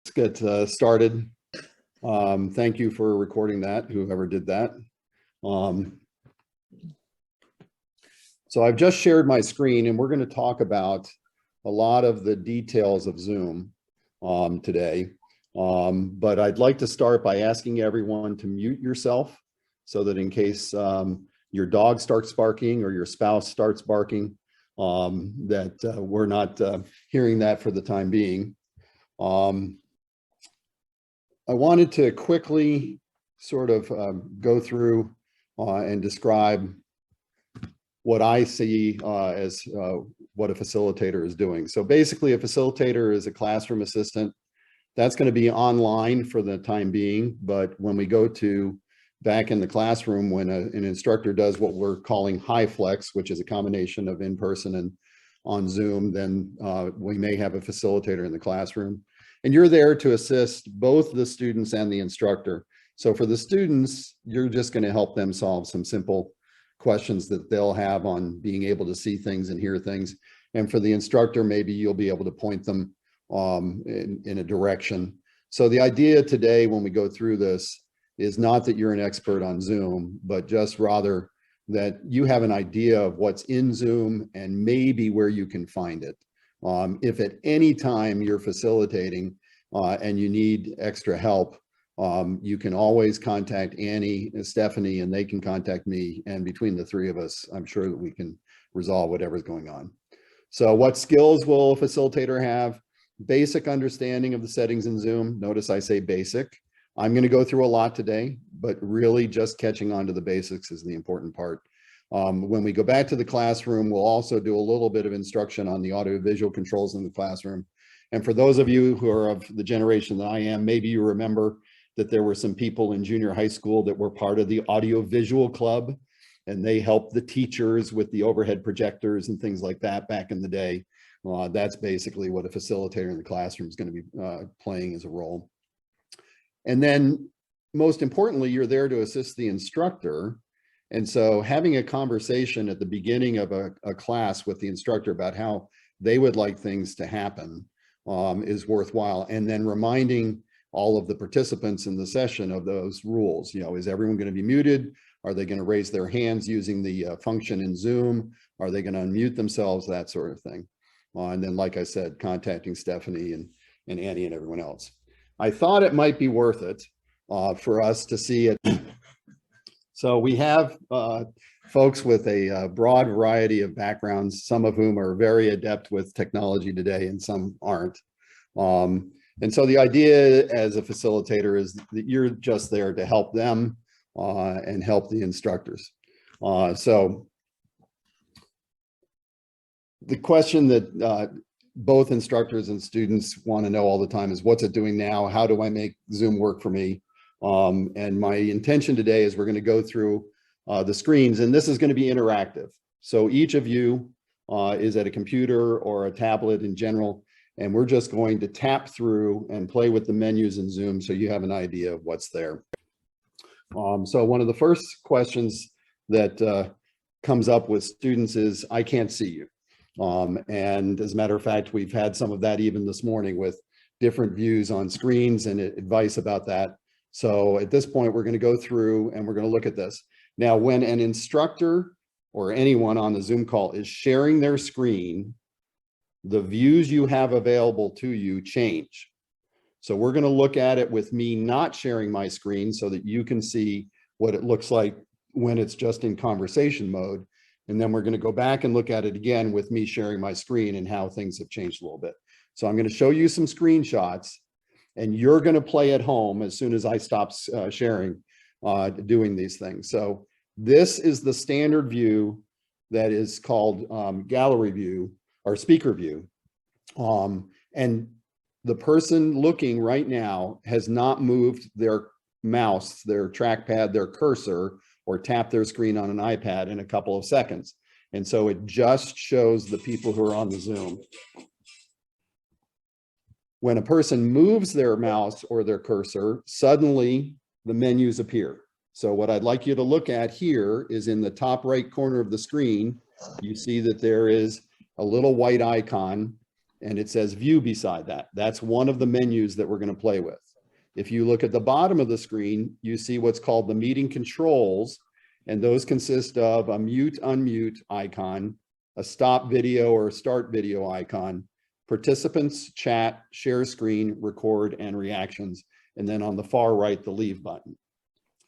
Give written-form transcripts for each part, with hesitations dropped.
Let's get started. Thank you for recording that, whoever did that. So I've just shared my screen and we're going to talk about a lot of the details of Zoom today. But I'd like to start by asking everyone to mute yourself so that in case your dog starts barking or your spouse starts barking, that we're not hearing that for the time being. I wanted to quickly sort of go through and describe what I see as what a facilitator is doing. So basically a facilitator is a classroom assistant. That's going to be online for the time being, but when we go to back in the classroom, when an instructor does what we're calling high flex, which is a combination of in-person and on Zoom, then we may have a facilitator in the classroom. And you're there to assist both the students and the instructor. So for the students, you're just going to help them solve some simple questions that they'll have on being able to see things and hear things. And for the instructor, maybe you'll be able to point them in a direction. So the idea today when we go through this is not that you're an expert on Zoom, but just rather that you have an idea of what's in Zoom and maybe where you can find it. If at any time you're facilitating and you need extra help, you can always contact Annie and Stephanie, and they can contact me. And between the three of us, I'm sure that we can resolve whatever's going on. So what skills will a facilitator have? Basic understanding of the settings in Zoom. Notice I say basic. I'm going to go through a lot today, but really just catching on to the basics is the important part. When we go back to the classroom, we'll also do a little bit of instruction on the audiovisual controls in the classroom. And for those of you who are of the generation that I am, maybe you remember that there were some people in junior high school that were part of the audiovisual club, and they helped the teachers with the overhead projectors and things like that back in the day. That's basically what a facilitator in the classroom is going to be playing as a role. And then most importantly, you're there to assist the instructor. And so having a conversation at the beginning of a class with the instructor about how they would like things to happen is worthwhile. And then reminding all of the participants in the session of those rules. You know, is everyone going to be muted? Are they going to raise their hands using the function in Zoom? Are they going to unmute themselves? That sort of thing. And then, like I said, contacting Stephanie and Annie and everyone else. I thought it might be worth it for us to see it. So we have folks with a broad variety of backgrounds, some of whom are very adept with technology today and some aren't. And so the idea as a facilitator is that you're just there to help them and help the instructors. So the question that both instructors and students want to know all the time is, what's it doing now? How do I make Zoom work for me? And my intention today is we're going to go through the screens, and this is going to be interactive. So each of you is at a computer or a tablet in general, and we're just going to tap through and play with the menus in Zoom so you have an idea of what's there. So one of the first questions that comes up with students is, I can't see you. And as a matter of fact, we've had some of that even this morning with different views on screens and advice about that. So at this point, we're going to go through and we're going to look at this. Now, when an instructor or anyone on the Zoom call is sharing their screen, the views you have available to you change. So we're going to look at it with me not sharing my screen so that you can see what it looks like when it's just in conversation mode. And then we're going to go back and look at it again with me sharing my screen and how things have changed a little bit. So I'm going to show you some screenshots, and you're going to play at home as soon as I stop sharing, doing these things. So this is the standard view that is called gallery view or speaker view. And the person looking right now has not moved their mouse, their trackpad, their cursor, or tap their screen on an iPad in a couple of seconds. And so it just shows the people who are on the Zoom. When a person moves their mouse or their cursor, suddenly the menus appear. So what I'd like you to look at here is in the top right corner of the screen, you see that there is a little white icon and it says view beside that. That's one of the menus that we're going to play with. If you look at the bottom of the screen, you see what's called the meeting controls, and those consist of a mute, unmute icon, a stop video or start video icon, participants, chat, share screen, record, and reactions. And then on the far right, the leave button.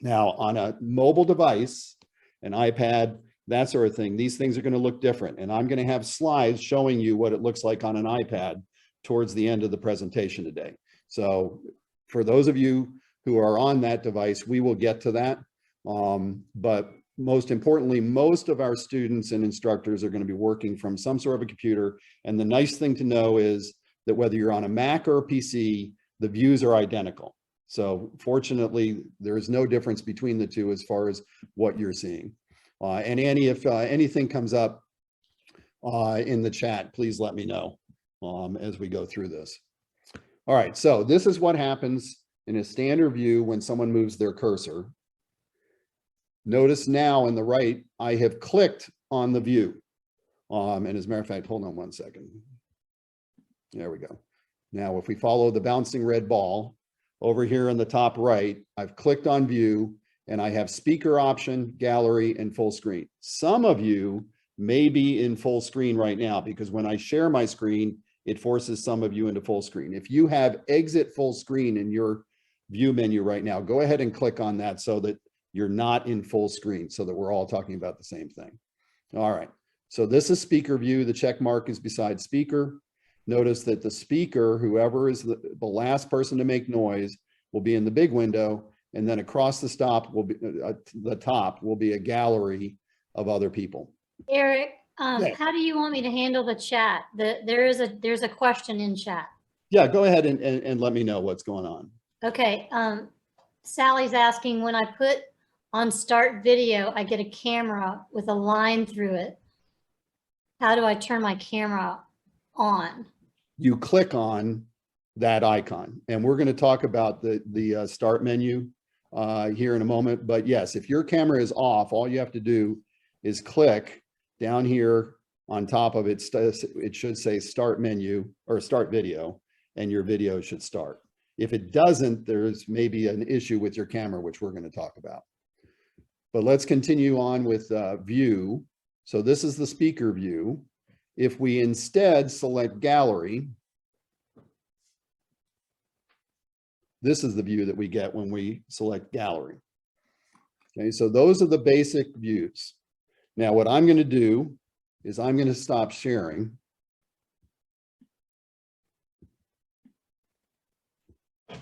Now on a mobile device, an iPad, that sort of thing, these things are going to look different. And I'm going to have slides showing you what it looks like on an iPad towards the end of the presentation today. So for those of you who are on that device, we will get to that. But most importantly, most of our students and instructors are going to be working from some sort of a computer. And the nice thing to know is that whether you're on a Mac or a PC, the views are identical. So fortunately, there is no difference between the two as far as what you're seeing. And Annie, if anything comes up in the chat, please let me know as we go through this. All right, so this is what happens in a standard view when someone moves their cursor. Notice now in the right, I have clicked on the view. And as a matter of fact, hold on one second. There we go. Now, if we follow the bouncing red ball, over here in the top right, I've clicked on view and I have speaker option, gallery, and full screen. Some of you may be in full screen right now because when I share my screen, it forces some of you into full screen. If you have exit full screen in your view menu right now, go ahead and click on that so that you're not in full screen, so that we're all talking about the same thing. All right, so this is speaker view. The check mark is beside speaker. Notice that the speaker, whoever is the last person to make noise, will be in the big window, and then across the top will be a gallery of other people. Eric, Yeah. how do you want me to handle the chat? There's a question in chat. Yeah, go ahead and let me know what's going on. Okay, Sally's asking, when I put on start video, I get a camera with a line through it. How do I turn my camera on? You click on that icon, and we're going to talk about the start menu here in a moment. But yes, if your camera is off, all you have to do is click down here on top of it. It should say start menu or start video, and your video should start. If it doesn't, there's maybe an issue with your camera, which we're going to talk about. But let's continue on with view. So this is the speaker view. If we instead select gallery, this is the view that we get when we select gallery. Okay, so those are the basic views. Now what I'm going to do is I'm going to stop sharing.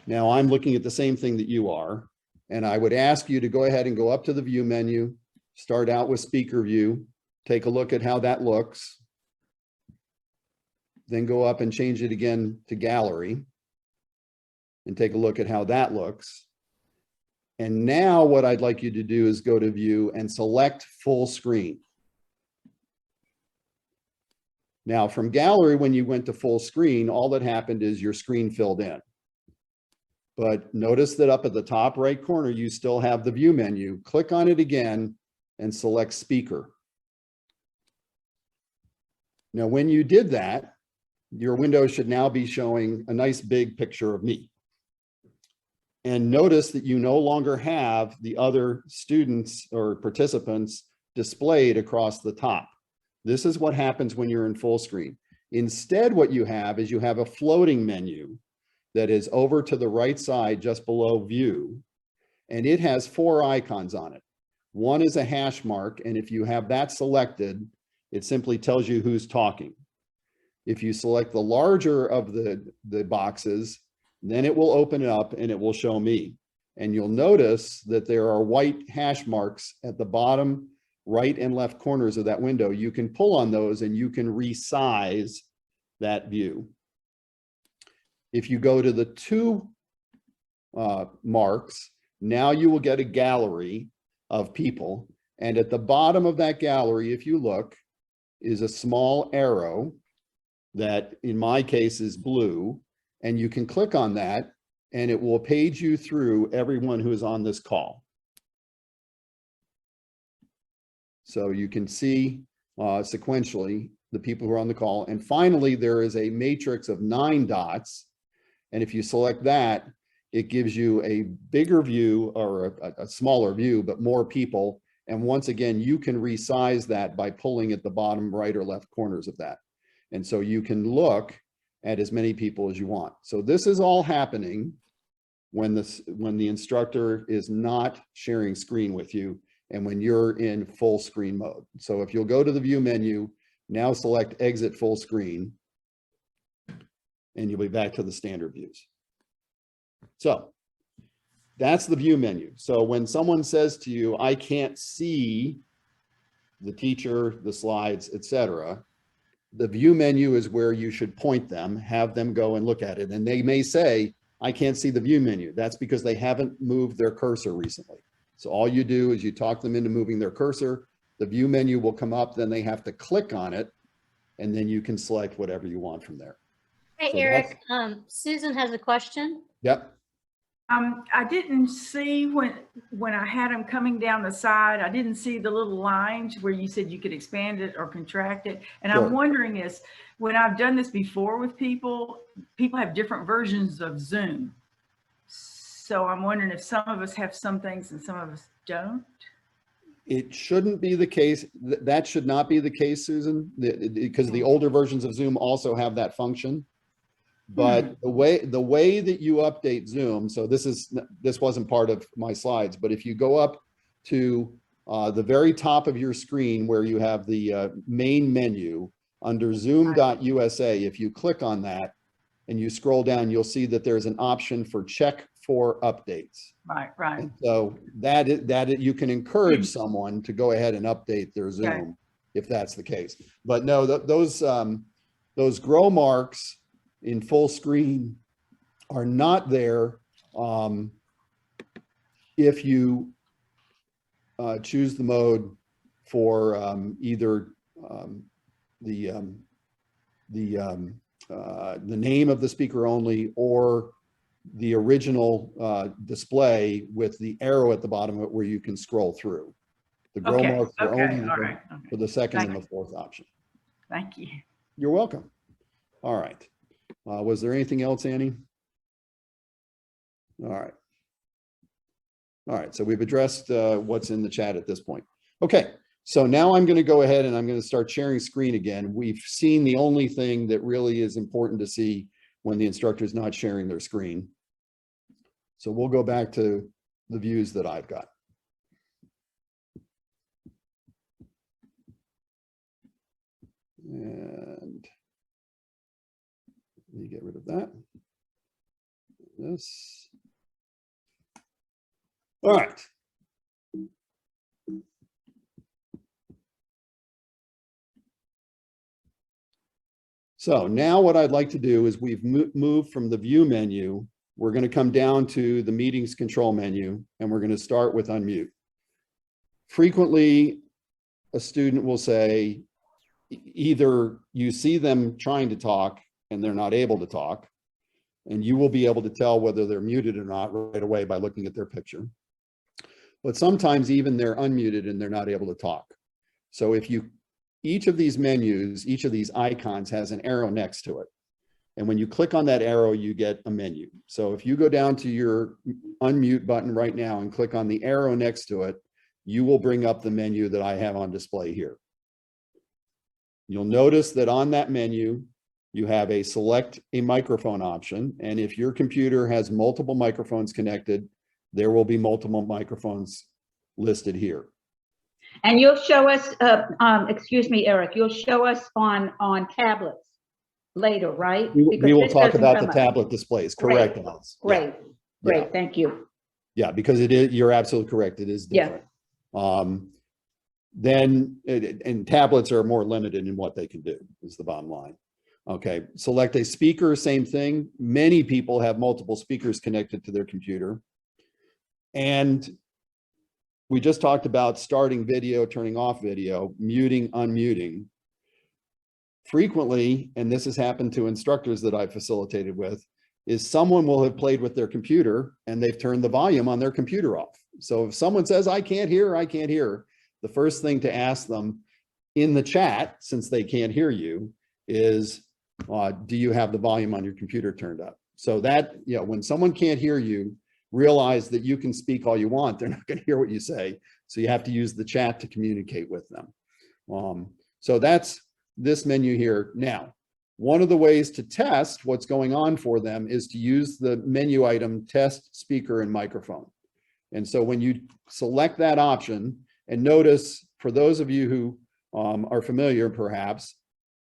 Now I'm looking at the same thing that you are, and I would ask you to go ahead and go up to the view menu, start out with speaker view, take a look at how that looks, then go up and change it again to gallery and take a look at how that looks. And now what I'd like you to do is go to view and select full screen. Now from gallery, when you went to full screen, all that happened is your screen filled in. But notice that up at the top right corner, you still have the view menu. Click on it again and select speaker. Now, when you did that, your window should now be showing a nice big picture of me. And notice that you no longer have the other students or participants displayed across the top. This is what happens when you're in full screen. Instead, what you have is you have a floating menu that is over to the right side just below view, and it has 4 icons on it. One is a hash mark, and if you have that selected, it simply tells you who's talking. If you select the larger of the boxes, then it will open it up and it will show me. And you'll notice that there are white hash marks at the bottom right and left corners of that window. You can pull on those and you can resize that view. If you go to the 2 marks, now you will get a gallery of people. And at the bottom of that gallery, if you look, is a small arrow that in my case is blue. And you can click on that and it will page you through everyone who is on this call. So you can see sequentially the people who are on the call. And finally, there is a matrix of 9 dots. And if you select that, it gives you a bigger view, or a smaller view, but more people. And once again, you can resize that by pulling at the bottom right or left corners of that. And so you can look at as many people as you want. So this is all happening when the instructor is not sharing screen with you and when you're in full screen mode. So if you'll go to the view menu, now select exit full screen, and you'll be back to the standard views. So that's the view menu. So when someone says to you, I can't see the teacher, the slides, etc., the view menu is where you should point them, have them go and look at it. And they may say, I can't see the view menu. That's because they haven't moved their cursor recently. So all you do is you talk them into moving their cursor, the view menu will come up, then they have to click on it, and then you can select whatever you want from there. Hey, So Eric, Susan has a question. Yep. I didn't see when I had them coming down the side, I didn't see the little lines where you said you could expand it or contract it. And Sure. I'm wondering is, when I've done this before with people have different versions of Zoom. So I'm wondering if some of us have some things and some of us don't. It shouldn't be the case. That should not be the case, Susan, because the older versions of Zoom also have that function. But the way that you update Zoom, so this wasn't part of my slides, but if you go up to the very top of your screen where you have the main menu under zoom.usa, if you click on that and you scroll down, you'll see that there's an option for check for updates. Right, right. And so that you can encourage someone to go ahead and update their Zoom if that's the case. But no, those grow marks in full screen are not there if you choose the mode for either the name of the speaker only or the original display with the arrow at the bottom of it where you can scroll through. The grow marks are only for the second and the fourth option. Thank you. You're welcome. All right. Was there anything else, Annie? All right. All right, so we've addressed what's in the chat at this point. Okay, so now I'm going to go ahead and I'm going to start sharing screen again. We've seen the only thing that really is important to see when the instructor is not sharing their screen. So we'll go back to the views that I've got. And let me get rid of that. This. All right. So now what I'd like to do is we've moved from the view menu. We're going to come down to the meetings control menu, and we're going to start with unmute. Frequently, a student will say, either you see them trying to talk and they're not able to talk, and you will be able to tell whether they're muted or not right away by looking at their picture. But sometimes even they're unmuted and they're not able to talk. So if each of these menus, each of these icons has an arrow next to it. And when you click on that arrow, you get a menu. So if you go down to your unmute button right now and click on the arrow next to it, you will bring up the menu that I have on display here. You'll notice that on that menu, you have a select a microphone option. And if your computer has multiple microphones connected, there will be multiple microphones listed here. And you'll show us, excuse me, Eric, you'll show us on tablets later, right? We will talk about the tablet displays, correct? Great, great, thank you. Yeah, because it is, you're absolutely correct, it is different. And tablets are more limited in what they can do, is the bottom line. Okay, select a speaker, same thing. Many people have multiple speakers connected to their computer. And we just talked about starting video, turning off video, muting, unmuting. Frequently, and this has happened to instructors that I've facilitated with, is someone will have played with their computer and they've turned the volume on their computer off. So if someone says, I can't hear, the first thing to ask them in the chat, since they can't hear you, is do you have the volume on your computer turned up? So that, you know, when someone can't hear you, realize that you can speak all you want. They're not going to hear what you say. So you have to use the chat to communicate with them. So that's this menu here. Now, one of the ways to test what's going on for them is to use the menu item test speaker and microphone. And so when you select that option, and notice for those of you who are familiar perhaps,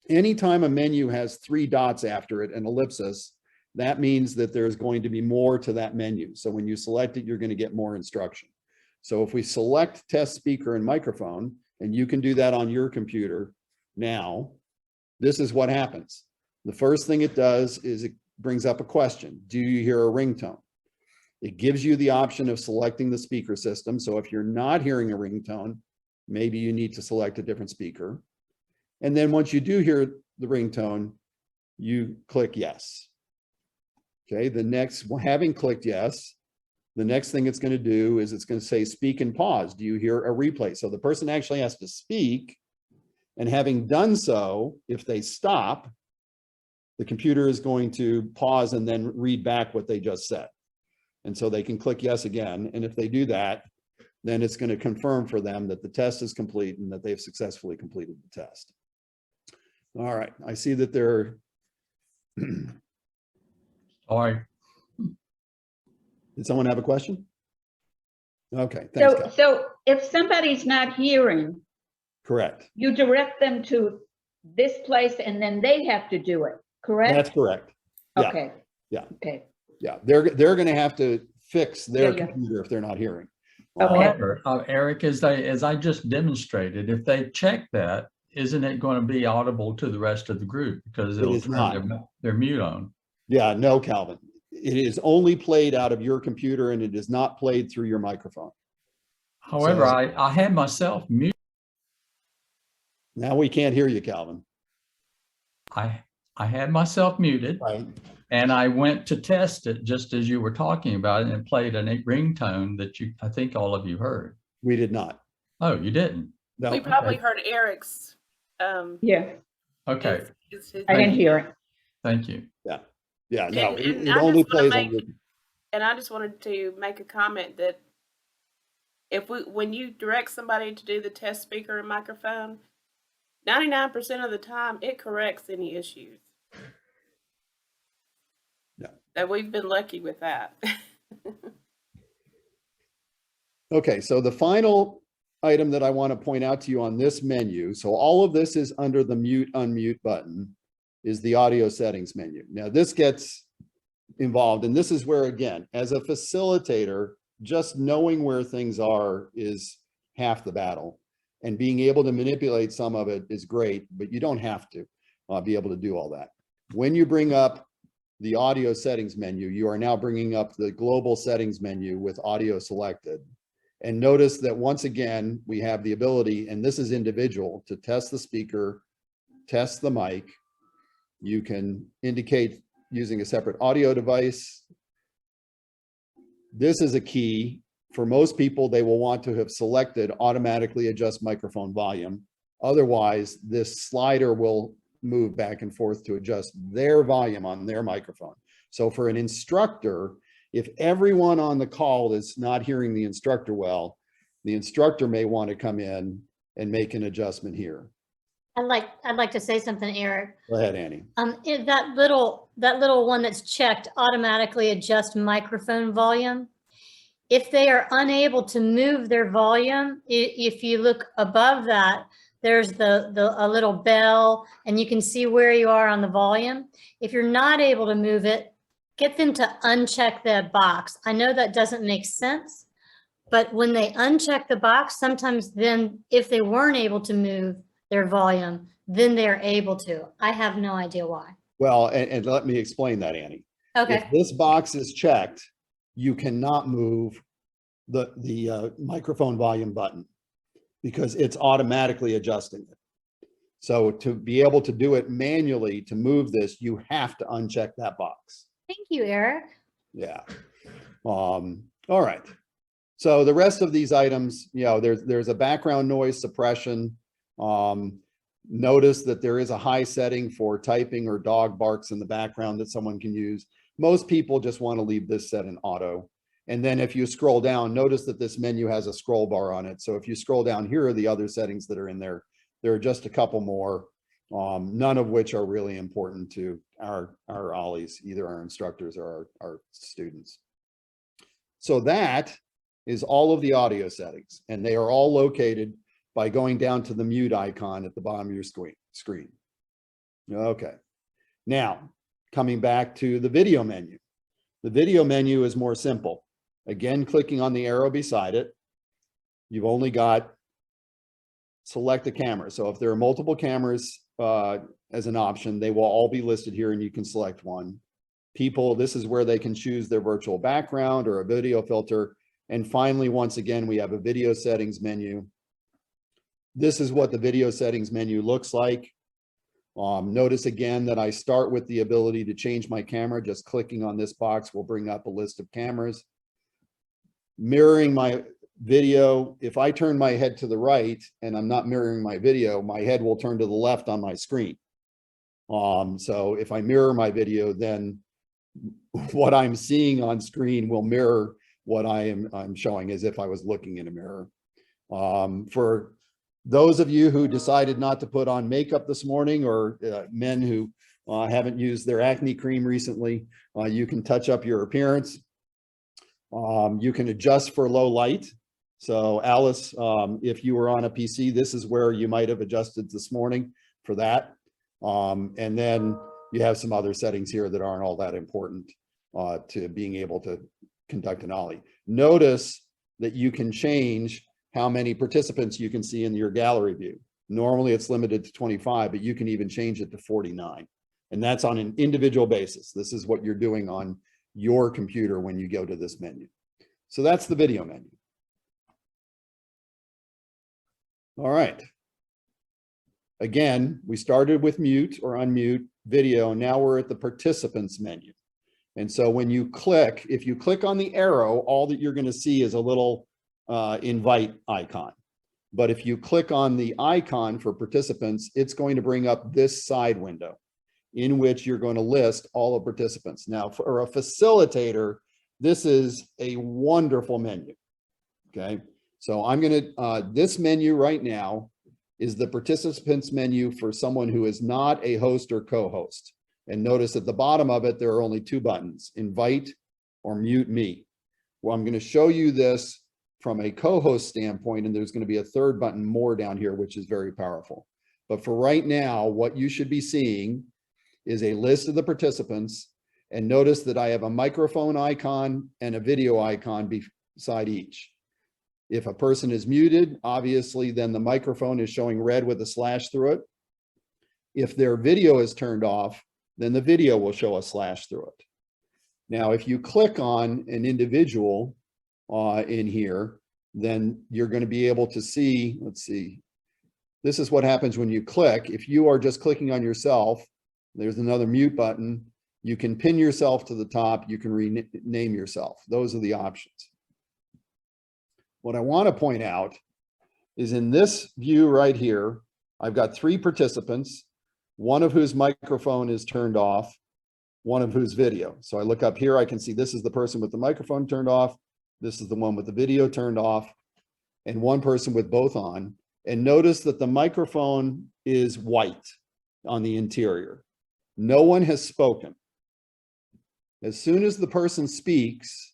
anytime a menu has 3 dots after it, an ellipsis, that means that there's going to be more to that menu. So when you select it, you're going to get more instruction. So if we select test speaker and microphone, and you can do that on your computer now, this is what happens. The first thing it does is it brings up a question. Do you hear a ringtone? It gives you the option of selecting the speaker system. So if you're not hearing a ringtone, maybe you need to select a different speaker. And then once you do hear the ringtone, you click yes. Okay, the next, having clicked yes, the next thing it's going to do is it's going to say speak and pause. Do you hear a replay? So the person actually has to speak, and having done so, if they stop, the computer is going to pause and then read back what they just said. And so they can click yes again. And if they do that, then it's going to confirm for them that the test is complete and that they've successfully completed the test. All right, I see that there All right. Did someone have a question? Okay, thanks. Cal. So if somebody's not hearing, Correct. you direct them to this place and then they have to do it, correct? That's correct. Yeah. Okay. Yeah. Okay. Yeah, they're going to have to fix their Yeah. computer if they're not hearing. Okay. However, Eric, as I just demonstrated, if they check that, isn't it going to be audible to the rest of the group because it'll is turn not. their mute on? Yeah, no, Calvin. It is only played out of your computer and it is not played through your microphone. However, So- I had myself muted. Now we can't hear you, Calvin. I had myself muted, Right. and I went to test it just as you were talking about it, and played a ringtone that I think all of you heard. We did not. Oh, you didn't? No. We probably heard Eric's. Yeah, Okay, his- I didn't hear it. thank you. Yeah, no, And it I only just wanna plays on your. And I just wanted to make a comment that when you direct somebody to do the test speaker and microphone, 99% of the time it corrects any issues. Yeah. That we've been lucky with that. Okay, so the final item that I want to point out to you on this menu, so all of this is under the mute unmute button, is the audio settings menu. Now this gets involved, and this is where, again, as a facilitator, just knowing where things are is half the battle, and being able to manipulate some of it is great, but you don't have to be able to do all that. When you bring up the audio settings menu, you are now bringing up the global settings menu with audio selected. And notice that once again, we have the ability, and this is individual, to test the speaker, test the mic. You can indicate using a separate audio device. This is a key. For most people, they will want to have selected automatically adjust microphone volume. Otherwise, this slider will move back and forth to adjust their volume on their microphone. So for an instructor, if everyone on the call is not hearing the instructor well, the instructor may want to come in and make an adjustment here. I'd like to say something, Eric. Go ahead, Annie. That little one that's checked, automatically adjust microphone volume. If they are unable to move their volume, if you look above that, there's a little bell, and you can see where you are on the volume. If you're not able to move it, get them to uncheck that box. I know that doesn't make sense, but when they uncheck the box, sometimes then if they weren't able to move their volume, then they're able to. I have no idea why. Well, and let me explain that, Annie. Okay. If this box is checked, you cannot move the microphone volume button because it's automatically adjusting it. So to be able to do it manually, to move this, you have to uncheck that box. Thank you, Eric. Yeah. All right. So the rest of these items, you know, there's a background noise suppression. Notice that there is a high setting for typing or dog barks in the background that someone can use. Most people just want to leave this set in auto. And then if you scroll down, notice that this menu has a scroll bar on it. So if you scroll down, here are the other settings that are in there. There are just a couple more, none of which are really important to our OLLIs, either our instructors or our students. So that is all of the audio settings, and they are all located by going down to the mute icon at the bottom of your screen. Okay. Now, coming back to the video menu. The video menu is more simple. Again, clicking on the arrow beside it, you've only got select a camera. So if there are multiple cameras as an option, they will all be listed here and you can select one. People, this is where they can choose their virtual background or a video filter. And finally, once again, we have a video settings menu. This is what the video settings menu looks like. Notice again that I start with the ability to change my camera. Just clicking on this box will bring up a list of cameras. Mirroring my video, if I turn my head to the right and I'm not mirroring my video, my head will turn to the left on my screen. So if I mirror my video, then what I'm seeing on screen will mirror what I'm showing as if I was looking in a mirror. For those of you who decided not to put on makeup this morning, or men who haven't used their acne cream recently, you can touch up your appearance. You can adjust for low light. So Alice, if you were on a PC, this is where you might have adjusted this morning for that. And then you have some other settings here that aren't all that important to being able to conduct an OLLI. Notice that you can change how many participants you can see in your gallery view. Normally it's limited to 25, but you can even change it to 49. And that's on an individual basis. This is what you're doing on your computer when you go to this menu. So that's the video menu. All right. Again, we started with mute or unmute video. Now we're at the participants menu. And so when you click, if you click on the arrow, all that you're going to see is a little invite icon. But if you click on the icon for participants, it's going to bring up this side window in which you're going to list all the participants. Now, for a facilitator, this is a wonderful menu. Okay, so I'm going to, this menu right now is the participants menu for someone who is not a host or co-host. And notice at the bottom of it, there are only two buttons, invite or mute me. Well, I'm going to show you this from a co-host standpoint, and there's going to be a third button more down here, which is very powerful. But for right now, what you should be seeing is a list of the participants, and notice that I have a microphone icon and a video icon beside each. If a person is muted, obviously, then the microphone is showing red with a slash through it. If their video is turned off, then the video will show a slash through it. Now, if you click on an individual in here, then you're going to be able to see, let's see, this is what happens when you click. If you are just clicking on yourself, there's another mute button. You can pin yourself to the top. You can rename yourself. Those are the options. What I want to point out is in this view right here, I've got three participants, one of whose microphone is turned off, one of whose video. So I look up here, I can see this is the person with the microphone turned off, this is the one with the video turned off, and one person with both on. And notice that the microphone is white on the interior. No one has spoken. As soon as the person speaks,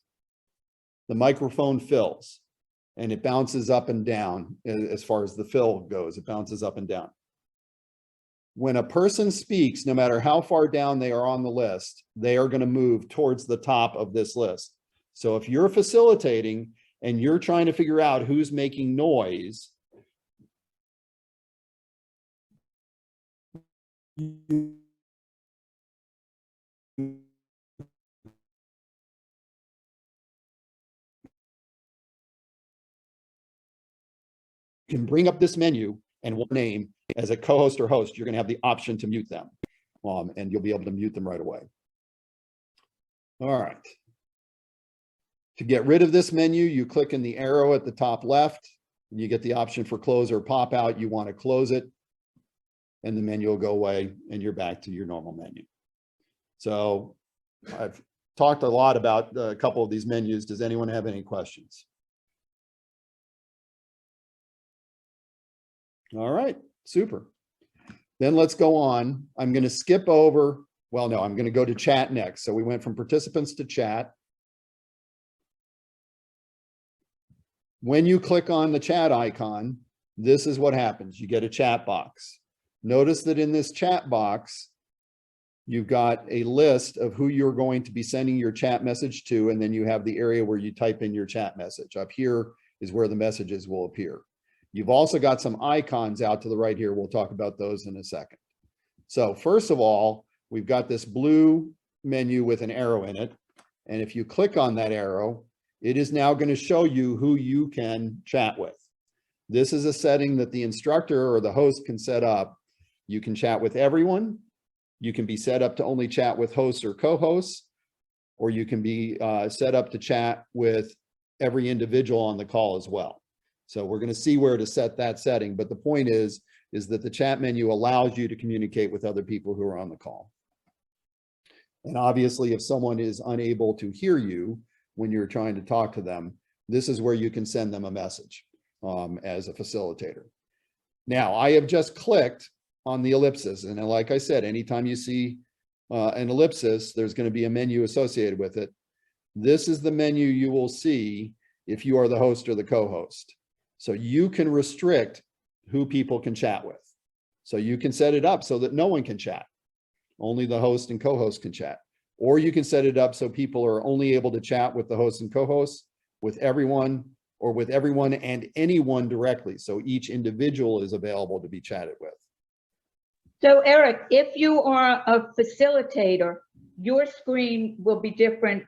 the microphone fills and it bounces up and down. As far as the fill goes, it bounces up and down. When a person speaks, no matter how far down they are on the list, they are going to move towards the top of this list. So if you're facilitating and you're trying to figure out who's making noise, you can bring up this menu and one name as a co-host or host, you're going to have the option to mute them, and you'll be able to mute them right away. All right. To get rid of this menu, you click in the arrow at the top left, You get the option for close or pop out. You want to close it, and the menu will go away and you're back to your normal menu. So I've talked a lot about a couple of these menus. Does anyone have any questions? All right, super. Then let's go on. I'm going to skip over. Well, no, I'm going to go to chat next. So we went from participants to chat. When you click on the chat icon, this is what happens. You get a chat box. Notice that in this chat box, you've got a list of who you're going to be sending your chat message to, and then you have the area where you type in your chat message. Up here is where the messages will appear. You've also got some icons out to the right here. We'll talk about those in a second. So first of all, we've got this blue menu with an arrow in it. And if you click on that arrow, it is now going to show you who you can chat with. This is a setting that the instructor or the host can set up. You can chat with everyone. You can be set up to only chat with hosts or co-hosts, or you can be set up to chat with every individual on the call as well. So we're going to see where to set that setting. But the point is that the chat menu allows you to communicate with other people who are on the call. And obviously, if someone is unable to hear you when you're trying to talk to them, this is where you can send them a message as a facilitator. Now, I have just clicked on the ellipsis. And like I said, anytime you see an ellipsis, there's going to be a menu associated with it. This is the menu you will see if you are the host or the co-host. So you can restrict who people can chat with. So you can set it up so that no one can chat. Only the host and co-host can chat. Or you can set it up so people are only able to chat with the host and co-hosts, with everyone, or with everyone and anyone directly. So each individual is available to be chatted with. So Eric, if you are a facilitator, your screen will be different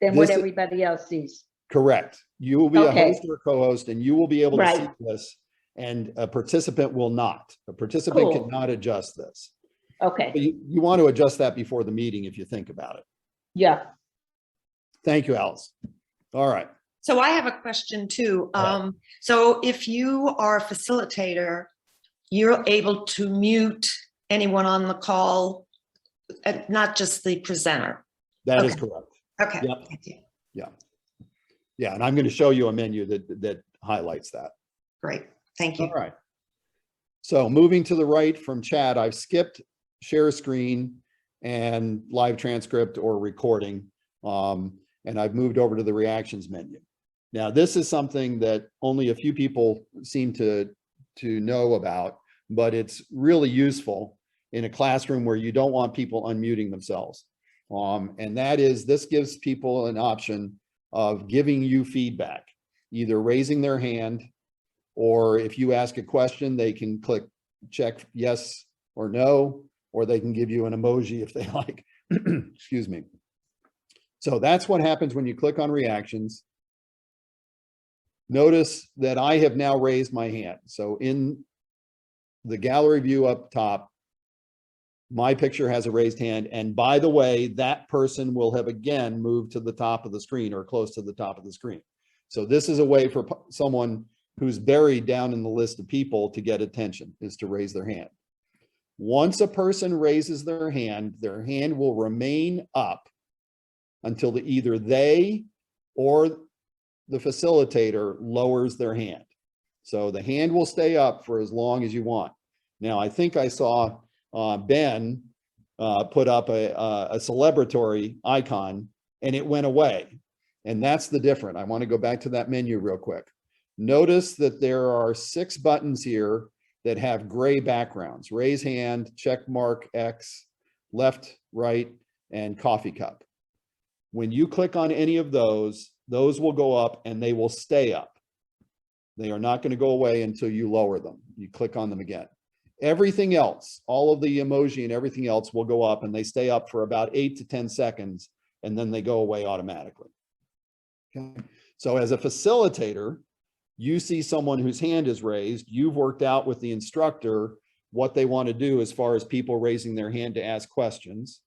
than what This is- everybody else sees. Correct. You will be a Okay. host or a co-host, and you will be able to see Right. this, and a participant will not. A participant Cool. cannot adjust this. Okay, But you want to adjust that before the meeting if you think about it. yeah. Thank you, Alice. All right. So I have a question too. ahead. So if you are a facilitator, you're able to mute anyone on the call, not just the presenter. That is Okay. correct. Okay. Yep. Thank you. Yeah, and I'm going to show you a menu that highlights that. Great. Thank you. All right. So moving to the right from chat, I've skipped share screen and live transcript or recording, and I've moved over to the reactions menu. Now, this is something that only a few people seem to know about, but it's really useful in a classroom where you don't want people unmuting themselves. And that is, this gives people an option of giving you feedback, either raising their hand, or if you ask a question, they can click check yes or no, or they can give you an emoji if they like. Excuse me. So that's what happens when you click on reactions. Notice that I have now raised my hand. So in the gallery view up top, my picture has a raised hand. And by the way, that person will have again moved to the top of the screen or close to the top of the screen. So this is a way for someone who's buried down in the list of people to get attention, is to raise their hand. Once a person raises their hand will remain up until either they or the facilitator lowers their hand. So the hand will stay up for as long as you want. Now, I think I saw Ben put up a celebratory icon and it went away. And that's the difference. I want to go back to that menu real quick. Notice that there are 6 buttons here that have gray backgrounds: raise hand, check mark X, left, right, and coffee cup. When you click on any of those will go up and they will stay up. They are not going to go away until you lower them. You click on them again. Everything else, all of the emoji and everything else will go up and they stay up for about 8 to 10 seconds and then they go away automatically. Okay. So as a facilitator, you see someone whose hand is raised, you've worked out with the instructor what they want to do as far as people raising their hand to ask questions.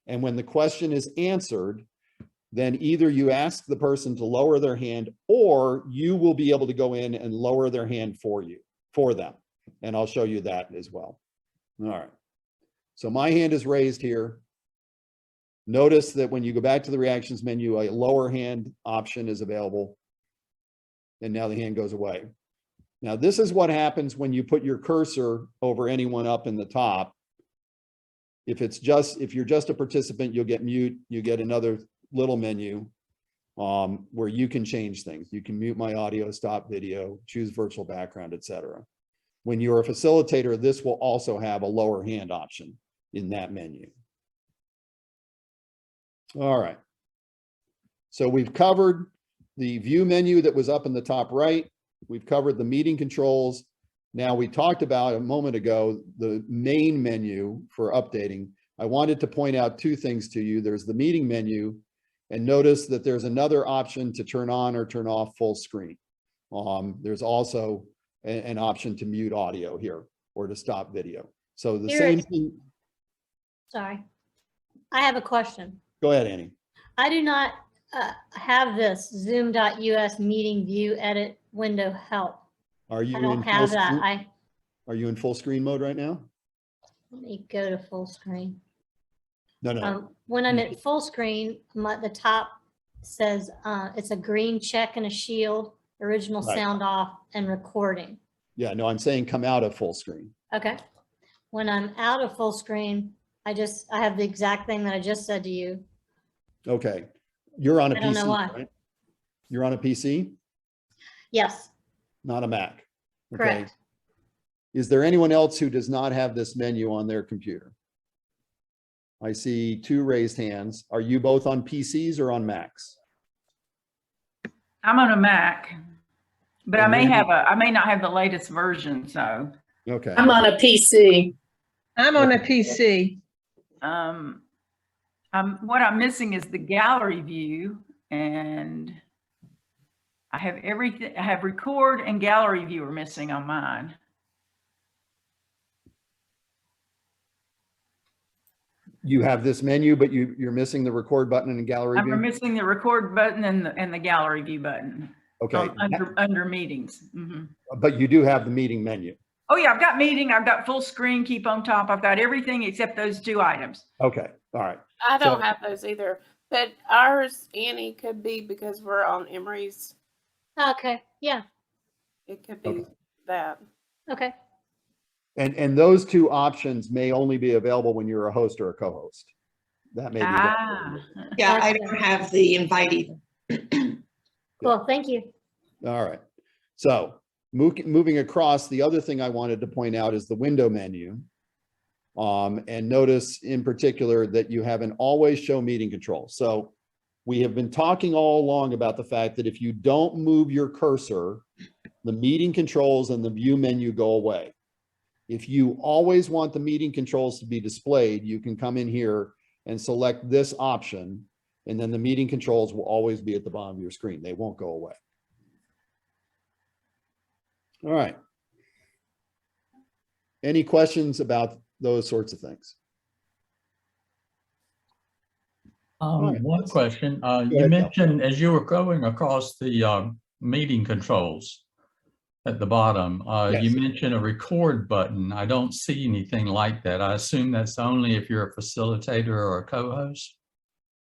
And when the question is answered, then either you ask the person to lower their hand, or you will be able to go in and lower their hand for them. And I'll show you that as well. All right. So my hand is raised here. Notice that when you go back to the reactions menu, a lower hand option is available. And now the hand goes away. Now, this is what happens when you put your cursor over anyone up in the top. If you're just a participant, you'll get mute. You get another little menu where you can change things. You can mute my audio, stop video, choose virtual background, etc. When you're a facilitator, this will also have a lower hand option in that menu. All right. So we've covered the view menu that was up in the top right. We've covered the meeting controls. Now, we talked about a moment ago the main menu for updating. I wanted to point out two things to you. There's the meeting menu, and notice that there's another option to turn on or turn off full screen. There's also an option to mute audio here or to stop video. So the same thing. Sorry. I have a question. Go ahead, Annie. I do not have this zoom.us meeting view edit window help. Are you I in don't have full that. screen? Are you in full screen mode right now? Let me go to full screen. No. When I'm at full screen, the top says it's a green check and a shield, original Right. sound off, and recording. Yeah, no, I'm saying come out of full screen. Okay. When I'm out of full screen, I have the exact thing that I just said to you. Okay. You're on a I don't PC, know why. right? You're on a PC, Yes, not a Mac. Okay. correct. Is there anyone else who does not have this menu on their computer? I see two raised hands. Are you both on PCs or on Macs? I'm on a Mac, but I And may Randy- I may not have the latest version. So Okay. I'm on a PC. I'm on a PC. what I'm missing is the gallery view, and I have everything. I have record and gallery view are missing on mine. You have this menu, but you're missing the record button and gallery I'm view? missing the record button and the gallery view button. Okay. Under meetings. Mhm. But you do have the meeting menu. Oh yeah, I've got meeting. I've got full screen, keep on top. I've got everything except those two items. Okay. All right. I don't So- have those either, but ours, Annie, could be because we're on Emory's. Okay, yeah, It could be Okay. that. okay. And those two options may only be available when you're a host or a co-host. That may be. Ah, Yeah, I don't have the invite either. Cool, thank you. All right. So moving across, the other thing I wanted to point out is the window menu. And notice in particular that you have an always show meeting control. So we have been talking all along about the fact that if you don't move your cursor, the meeting controls and the view menu go away. If you always want the meeting controls to be displayed, you can come in here and select this option, and then the meeting controls will always be at the bottom of your screen. They won't go away. All right. Any questions about those sorts of things? right. One question, you ahead, Cal. mentioned as you were going across the meeting controls at the bottom, Yes. you mentioned a record button. I don't see anything like that. I assume that's only if you're a facilitator or a co-host.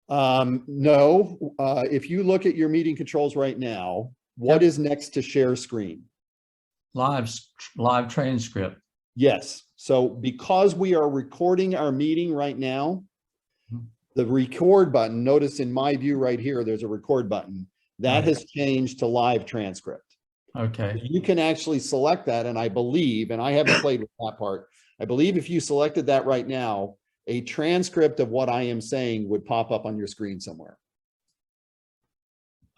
No, if you look at your meeting controls right now, what is next to share screen? Live transcript. Yes. So because we are recording our meeting right now, the record button, notice in my view right here, there's a record button that Right. has changed to live transcript. Okay. You can actually select that. And I believe, and I haven't played with that part, I believe if you selected that right now, a transcript of what I am saying would pop up on your screen somewhere.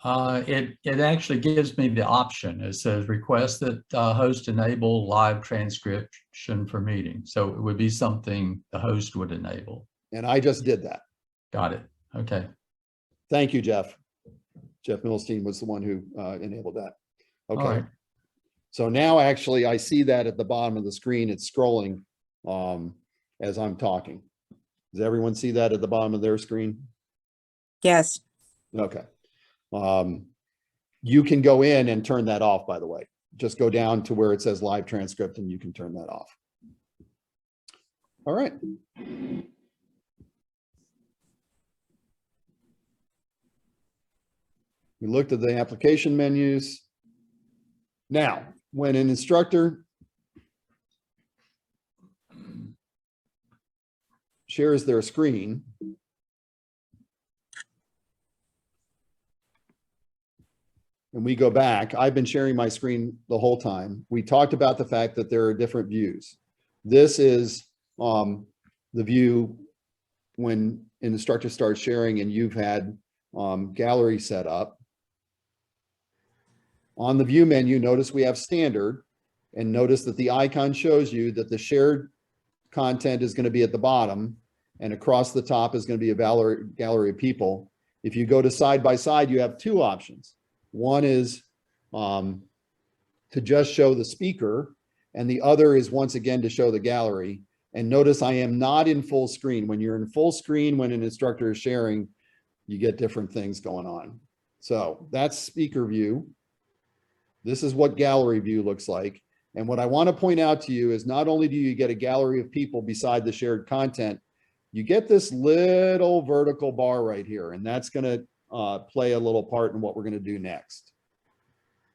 It actually gives me the option. It says request that host enable live transcription for meeting. So it would be something the host would enable. And I just did that. Got it. Okay. Thank you, Jeff. Jeff Milstein was the one who enabled that. All Okay. right. So now actually I see that at the bottom of the screen, it's scrolling as I'm talking. Does everyone see that at the bottom of their screen? Yes. Okay. You can go in and turn that off, by the way. Just go down to where it says live transcript and you can turn that off. All right. We looked at the application menus. Now, when an instructor shares their screen, and we go back, I've been sharing my screen the whole time. We talked about the fact that there are different views. This is the view when an instructor starts sharing and you've had gallery set up. On the view menu, notice we have standard, and notice that the icon shows you that the shared content is going to be at the bottom, and across the top is going to be a gallery of people. If you go to side by side, you have two options. One is to just show the speaker, and the other is once again to show the gallery. And notice I am not in full screen. When you're in full screen, when an instructor is sharing, you get different things going on. So that's speaker view. This is what gallery view looks like. And what I want to point out to you is not only do you get a gallery of people beside the shared content, you get this little vertical bar right here, and that's going to play a little part in what we're going to do next.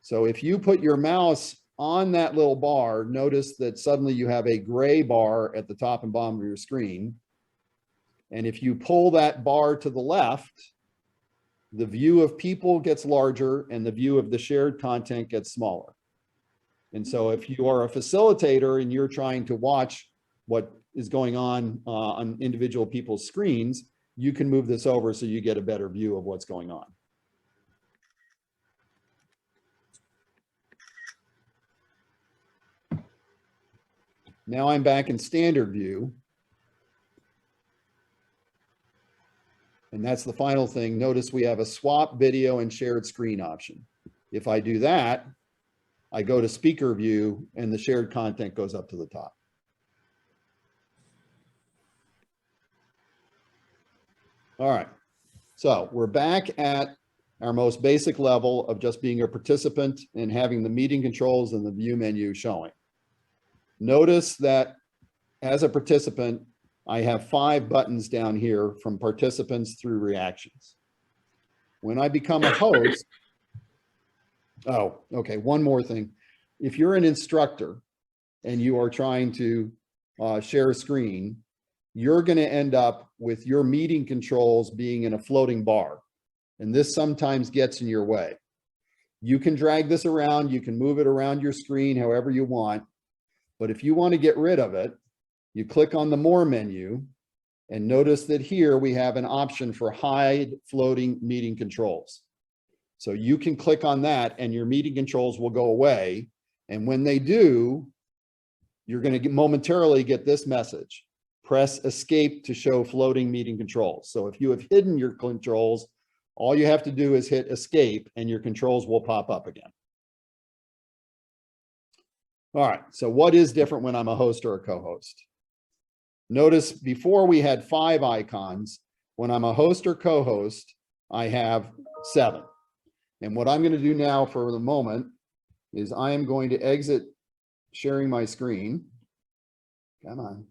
So if you put your mouse on that little bar, notice that suddenly you have a gray bar at the top and bottom of your screen. And if you pull that bar to the left, the view of people gets larger and the view of the shared content gets smaller. And so if you are a facilitator and you're trying to watch what is going on individual people's screens, you can move this over so you get a better view of what's going on. Now I'm back in standard view. And that's the final thing. Notice we have a swap video and shared screen option. If I do that, I go to speaker view and the shared content goes up to the top. All right, so we're back at our most basic level of just being a participant and having the meeting controls and the view menu showing. Notice that as a participant, I have 5 buttons down here from participants through reactions. When I become a host, oh, okay, one more thing. If you're an instructor and you are trying to share a screen, you're going to end up with your meeting controls being in a floating bar. And this sometimes gets in your way. You can drag this around, you can move it around your screen however you want. But if you want to get rid of it, you click on the More menu and notice that here we have an option for hide floating meeting controls. So you can click on that and your meeting controls will go away. And when they do, you're going to momentarily get this message. Press escape to show floating meeting controls. So if you have hidden your controls, all you have to do is hit escape and your controls will pop up again. All right, so what is different when I'm a host or a co-host? Notice before we had 5 icons. When I'm a host or co-host, I have 7. And what I'm going to do now for the moment is I am going to exit sharing my screen. Come on.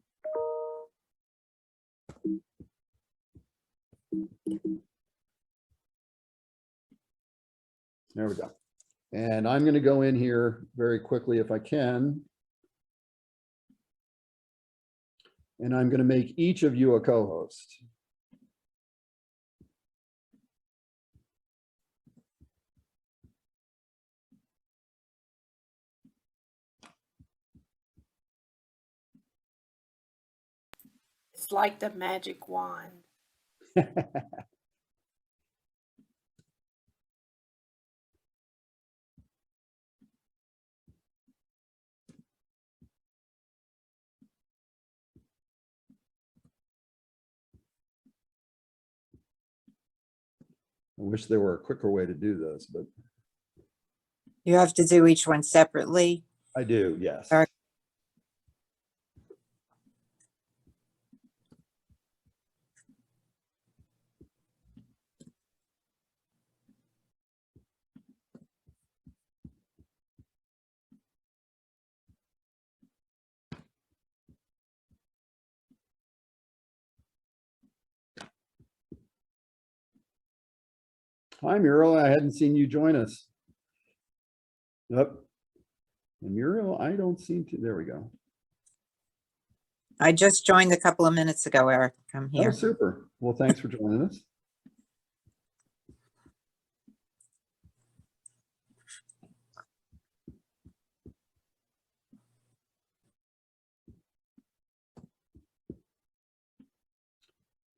There we go. And I'm going to go in here very quickly if I can. And I'm going to make each of you a co-host. It's like the magic wand. I wish there were a quicker way to do this, but You have to do each one separately. I do, yes. All right. Hi, Muriel. I hadn't seen you join us. Yep. And Muriel, I don't seem to, there we go. I just joined a couple of minutes ago, Eric. I'm Oh, here. super. Well, thanks for joining us.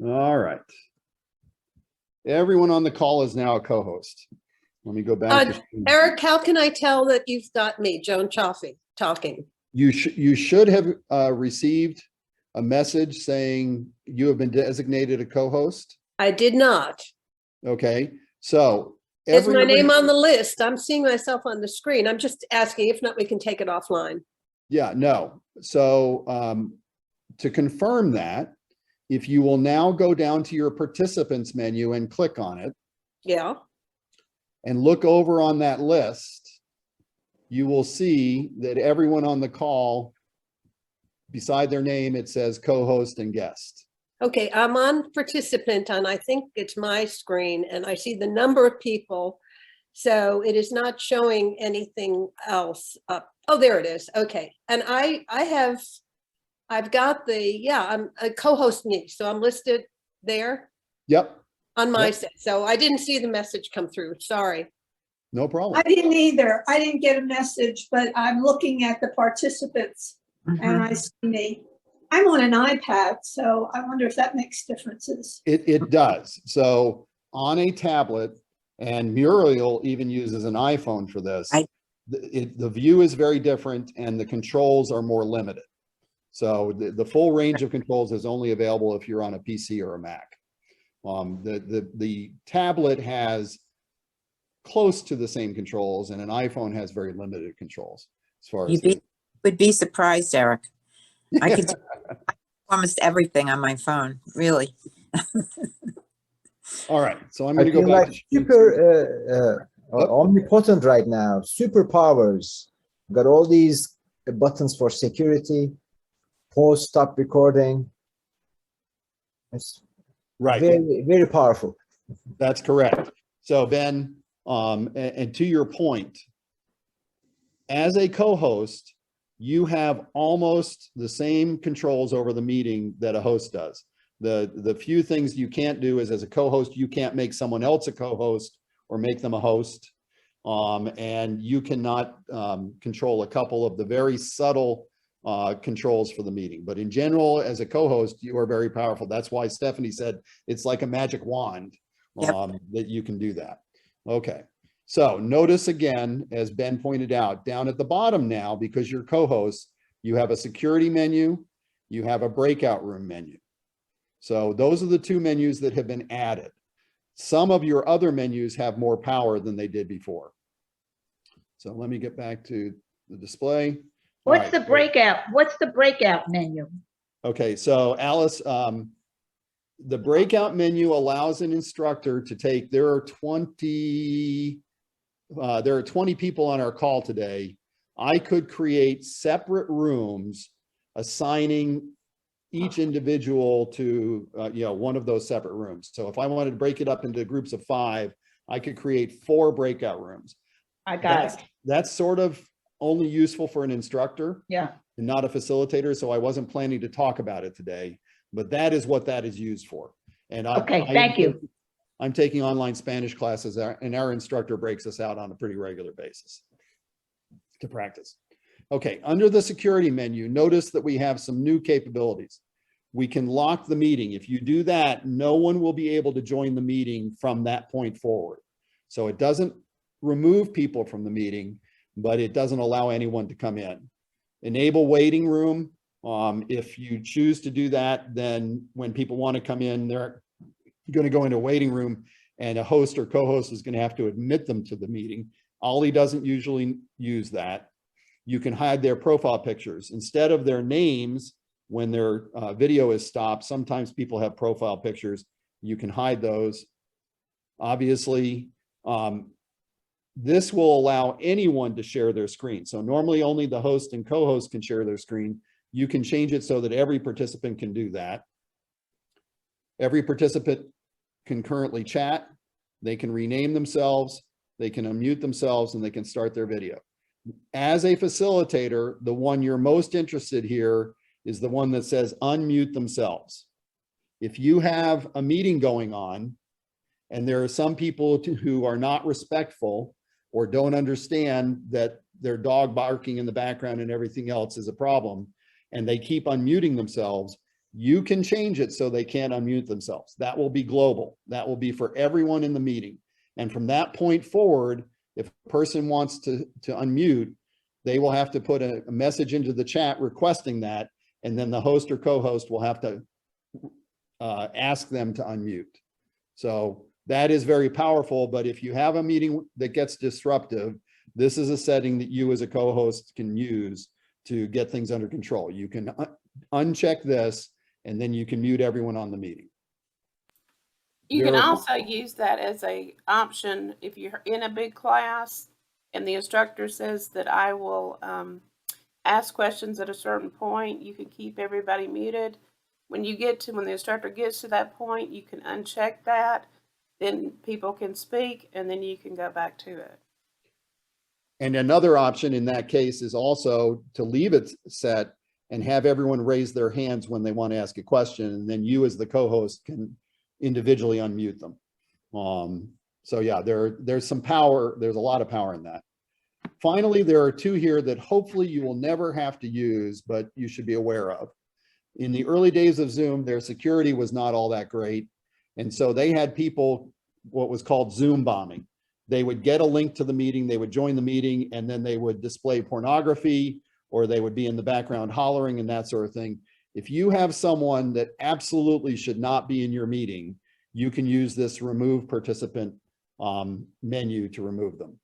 All right. Everyone on the call is now a co-host. Let me go back. to- Eric, how can I tell that you've got me, Joan Chaffee, talking? You should have received a message saying you have been designated a co-host. I did not. Okay, so Is my everybody- name on the list? I'm seeing myself on the screen. I'm just asking. If not, we can take it offline. Yeah, no. So to confirm that, if you will now go down to your participants menu and click on it Yeah. and look over on that list, you will see that everyone on the call, beside their name, it says co-host and guest. Okay, I'm on participant and I think it's my screen and I see the number of people. So it is not showing anything else up. Oh, there it is. Okay. And I've got I'm a co-host me. So I'm listed there Yep, on my Yep. set. So I didn't see the message come through. Sorry. no problem. I didn't either. I didn't get a message, but I'm looking at the participants and Mhm. I see me. I'm on an iPad, so I wonder if that makes differences. It does. So on a tablet, and Muriel even uses an iPhone for this, the view is very different and the controls are more limited. So the full range of controls is only available if you're on a PC or a Mac. The tablet has close to the same controls and an iPhone has very limited controls as far as. Would be surprised, Eric. I could do almost everything on my phone, really. All right, so I'm I going to go feel back. like super omnipotent right now, superpowers. Got all these buttons for security, pause, stop recording. It's Right. very, very powerful. That's correct. So Ben, and to your point, as a co-host, you have almost the same controls over the meeting that a host does. The few things you can't do is as a co-host, you can't make someone else a co-host or make them a host. And you cannot control a couple of the very subtle controls for the meeting. But in general, as a co-host, you are very powerful. That's why Stephanie said it's like a magic wand that you can do that. Okay. So notice again, as Ben pointed out, down at the bottom now, because you're co-host, you have a security menu, you have a breakout room menu. So those are the two menus that have been added. Some of your other menus have more power than they did before. So let me get back to the display. What's the breakout? What's the breakout menu? Okay, so Alice, the breakout menu allows an instructor to take, there are 20 people on our call today. I could create separate rooms assigning each individual to one of those separate rooms. So if I wanted to break it up into groups of 5, I could create 4 breakout rooms. I got it. That's sort of only useful for an instructor. Yeah. And not a facilitator. So I wasn't planning to talk about it today, but that is what that is used for. And Thank you. I'm taking online Spanish classes and our instructor breaks us out on a pretty regular basis to practice. Okay, under the security menu, notice that we have some new capabilities. We can lock the meeting. If you do that, no one will be able to join the meeting from that point forward. So it doesn't remove people from the meeting, but it doesn't allow anyone to come in. Enable waiting room. If you choose to do that, then when people want to come in, they're going to go into a waiting room and a host or co-host is going to have to admit them to the meeting. OLLI doesn't usually use that. You can hide their profile pictures. Instead of their names, when their video is stopped, sometimes people have profile pictures. You can hide those. Obviously, this will allow anyone to share their screen. So normally only the host and co-host can share their screen. You can change it so that every participant can do that. Every participant can currently chat. they can rename themselves, they can unmute themselves, and they can start their video. As a facilitator, the one you're most interested here is the one that says unmute themselves. If you have a meeting going on and there are some people who are not respectful or don't understand that their dog barking in the background and everything else is a problem, and they keep unmuting themselves, you can change it so they can't unmute themselves. That will be global. That will be for everyone in the meeting. And from that point forward, if a person wants to unmute, they will have to put a message into the chat requesting that, and then the host or co-host will have to ask them to unmute. So that is very powerful, but if you have a meeting that gets disruptive, this is a setting that you as a co-host can use to get things under control. You can uncheck this, and then you can mute everyone on the meeting. You can also use that as a option if you're in a big class and the instructor says that I will ask questions at a certain point. You can keep everybody muted. When the instructor gets to that point, you can uncheck that. Then people can speak, and then you can go back to it. And another option in that case is also to leave it set and have everyone raise their hands when they want to ask a question, and then you as the co-host can individually unmute them. So yeah, there's some power. There's a lot of power in that. Finally, there are two here that hopefully you will never have to use, but you should be aware of. In the early days of Zoom, their security was not all that great. And so they had people, what was called Zoom bombing. They would get a link to the meeting, they would join the meeting, and then they would display pornography, or they would be in the background hollering and that sort of thing. If you have someone that absolutely should not be in your meeting, you can use this remove participant menu to remove them.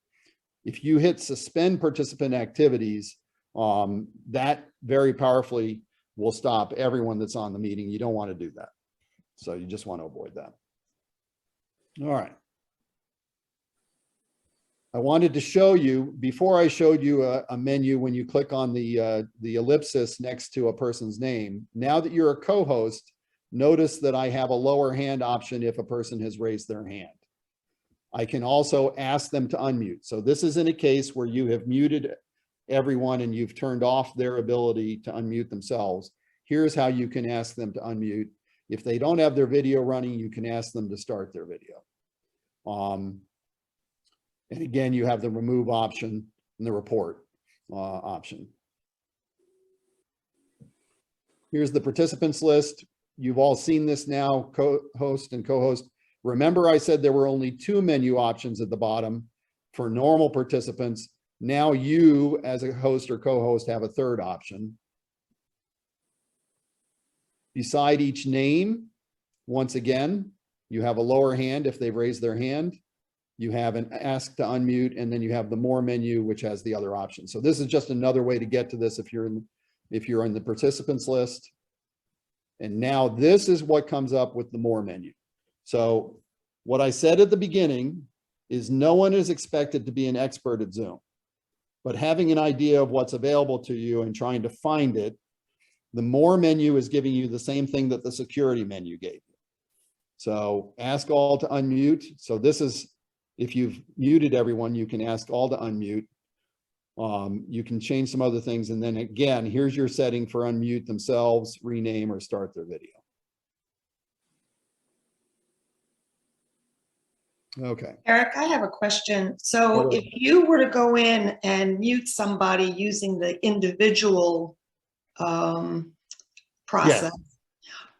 If you hit suspend participant activities, that very powerfully will stop everyone that's on the meeting. You don't want to do that. So you just want to avoid that. All right. I wanted to show you, before I showed you a menu when you click on the ellipsis next to a person's name. Now that you're a co-host, notice that I have a lower hand option if a person has raised their hand. I can also ask them to unmute. So this is in a case where you have muted everyone and you've turned off their ability to unmute themselves. Here's how you can ask them to unmute. If they don't have their video running, you can ask them to start their video. And again, you have the remove option and the report option. Here's the participants list. You've all seen this now, co-host and co-host. Remember I said there were only two menu options at the bottom for normal participants. Now you as a host or co-host have a third option. Beside each name, once again, you have a lower hand if they've raised their hand. You have an ask to unmute, and then you have the more menu, which has the other options. So this is just another way to get to this if you're in the participants list. And now this is what comes up with the more menu. So what I said at the beginning is no one is expected to be an expert at Zoom, but having an idea of what's available to you and trying to find it, the more menu is giving you the same thing that the security menu gave you. So ask all to unmute. So this is, if you've muted everyone, you can ask all to unmute. You can change some other things. And then again, here's your setting for unmute themselves, rename, or start their video. Okay. Eric, I have a question. So if you were to go in and mute somebody using the individual process,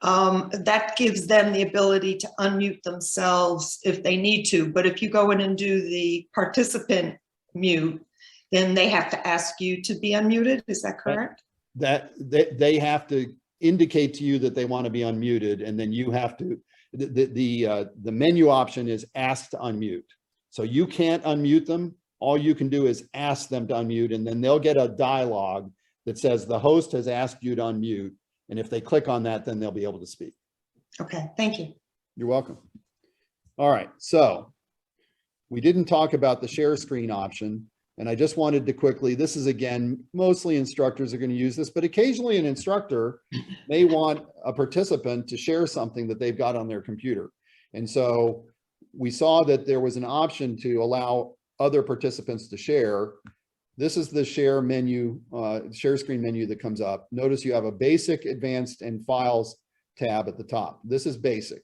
that gives them the ability to unmute themselves if they need to. But if you go in and do the participant mute, then they have to ask you to be unmuted. Is that correct? That they have to indicate to you that they want to be unmuted, and then you have to, the menu option is ask to unmute. So you can't unmute them. All you can do is ask them to unmute, and then they'll get a dialogue that says the host has asked you to unmute. And if they click on that, then they'll be able to speak. Okay, thank you. You're welcome. All right, so we didn't talk about the share screen option. And I just wanted to quickly, this is again, mostly instructors are going to use this, but occasionally an instructor may want a participant to share something that they've got on their computer. And so we saw that there was an option to allow other participants to share. This is the share menu, share screen menu that comes up. Notice you have a basic, advanced, and files tab at the top. This is basic.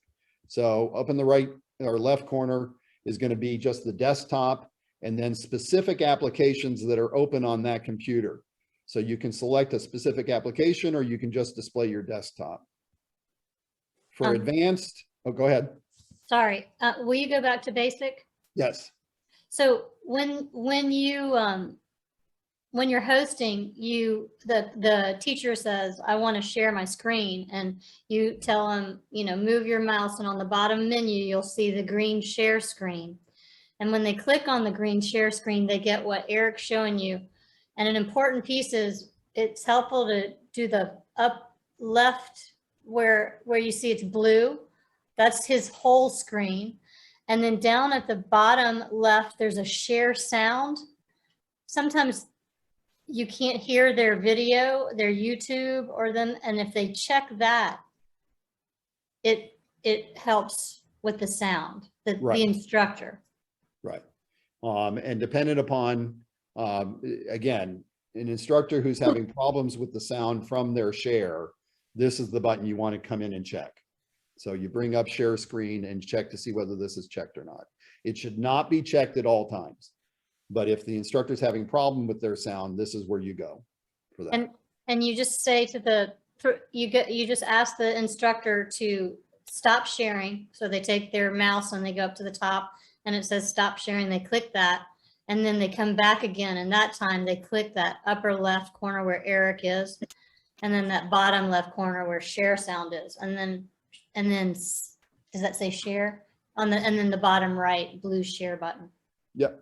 So up in the right or left corner is going to be just the desktop and then specific applications that are open on that computer. So you can select a specific application or you can just display your desktop. For advanced, oh, go ahead. Sorry, will you go back to basic? Yes. So when you're hosting, the teacher says, I want to share my screen, and you tell them, move your mouse, and on the bottom menu, you'll see the green share screen. And when they click on the green share screen, they get what Eric's showing you. And an important piece is it's helpful to do the up left where you see it's blue. That's his whole screen. And then down at the bottom left, there's a share sound. Sometimes you can't hear their video, their YouTube or them. And if they check that, it helps with the sound, the instructor. Right. And dependent upon, again, an instructor who's having problems with the sound from their share, this is the button you want to come in and check. So you bring up share screen and check to see whether this is checked or not. It should not be checked at all times. But if the instructor is having a problem with their sound, this is where you go for that. And you just say to you just ask the instructor to stop sharing. So they take their mouse and they go up to the top and it says stop sharing. They click that and then they come back again. And that time they click that upper left corner where Eric is, and then that bottom left corner where share sound is. And then does that say share and then the bottom right blue share button? Yep.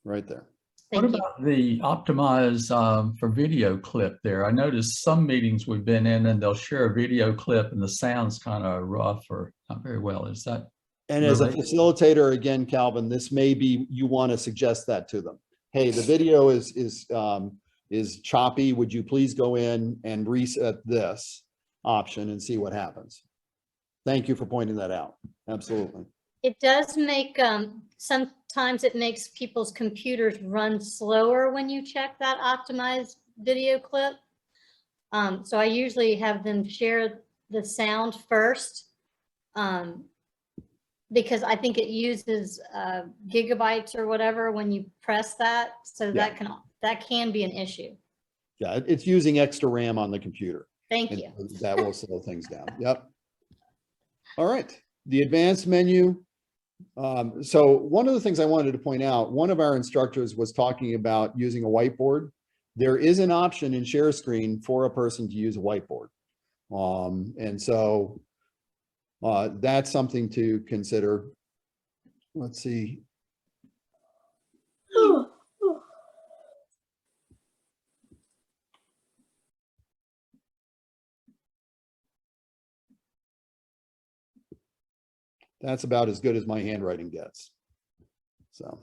Right there. Thank What you. about the optimize for video clip there? I noticed some meetings we've been in and they'll share a video clip and the sound's kind of rough or not very well. Is that? And as a facilitator, again, Calvin, this may be, you want to suggest that to them. Hey, the video is choppy. Would you please go in and reset this option and see what happens? Thank you for pointing that out. Absolutely. It does make, sometimes it makes people's computers run slower when you check that optimized video clip. So I usually have them share the sound first, because I think it uses gigabytes or whatever when you press that. So that can be an issue. Yeah, it's using extra RAM on the computer. Thank you. That will slow things down. Yep. All right. The advanced menu. So one of the things I wanted to point out, one of our instructors was talking about using a whiteboard. There is an option in share screen for a person to use a whiteboard. And so that's something to consider. Let's see. That's about as good as my handwriting gets. So,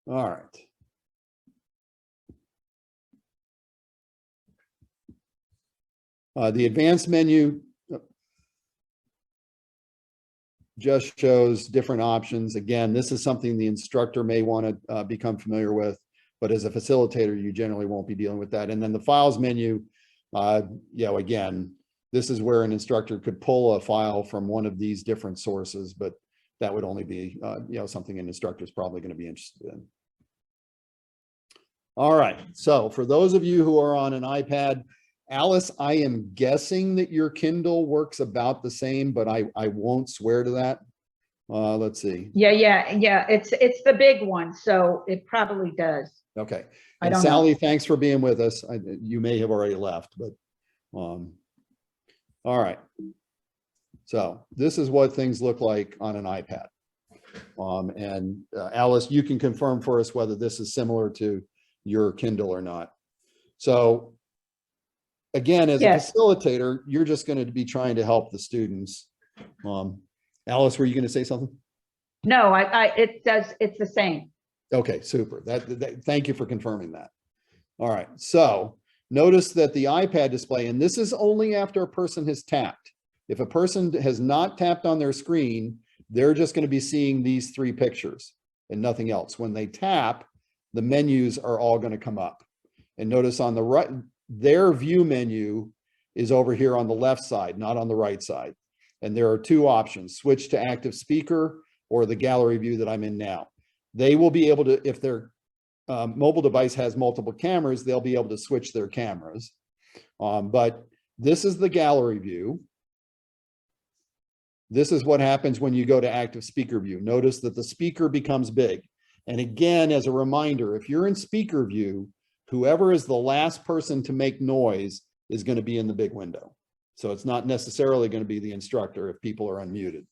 all right. The advanced menu just shows different options. Again, this is something the instructor may want to become familiar with, but as a facilitator, you generally won't be dealing with that. And then the files menu, again, this is where an instructor could pull a file from one of these different sources, but that would only be, something an instructor is probably going to be interested in. All right. So for those of you who are on an iPad, Alice, I am guessing that your Kindle works about the same, but I won't swear to that. Let's see. Yeah. It's the big one, so it probably does. Okay. I And don't Sally, know. thanks for being with us. You may have already left, but all right. So this is what things look like on an iPad. And Alice, you can confirm for us whether this is similar to your Kindle or not. So again, as a facilitator, you're just going to be trying to help the students. Alice, were you going to say something? No, it does. It's the same. Okay, super. Thank you for confirming that. All right. So notice that the iPad display, and this is only after a person has tapped. If a person has not tapped on their screen, they're just going to be seeing these 3 pictures and nothing else. When they tap, the menus are all going to come up. And notice on the right, their view menu is over here on the left side, not on the right side. And there are 2 options, switch to active speaker or the gallery view that I'm in now. They will be able to, if their mobile device has multiple cameras, they'll be able to switch their cameras. But this is the gallery view. This is what happens when you go to active speaker view. Notice that the speaker becomes big. And again, as a reminder, if you're in speaker view, whoever is the last person to make noise is going to be in the big window. So it's not necessarily going to be the instructor if people are unmuted.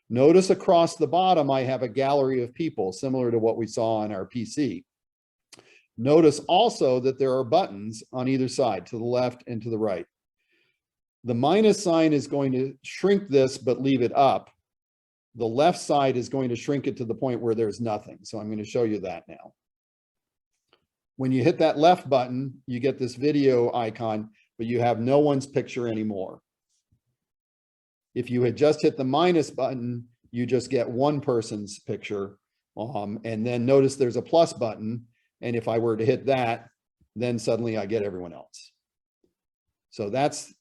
Notice across the bottom, I have a gallery of people similar to what we saw on our PC. Notice also that there are buttons on either side, to the left and to the right. The minus sign is going to shrink this, but leave it up. The left side is going to shrink it to the point where there's nothing. So I'm going to show you that now. When you hit that left button, you get this video icon, but you have no one's picture anymore. If you had just hit the minus button, you just get one person's picture. And then notice there's a plus button. And if I were to hit that, then suddenly I get everyone else. So that's,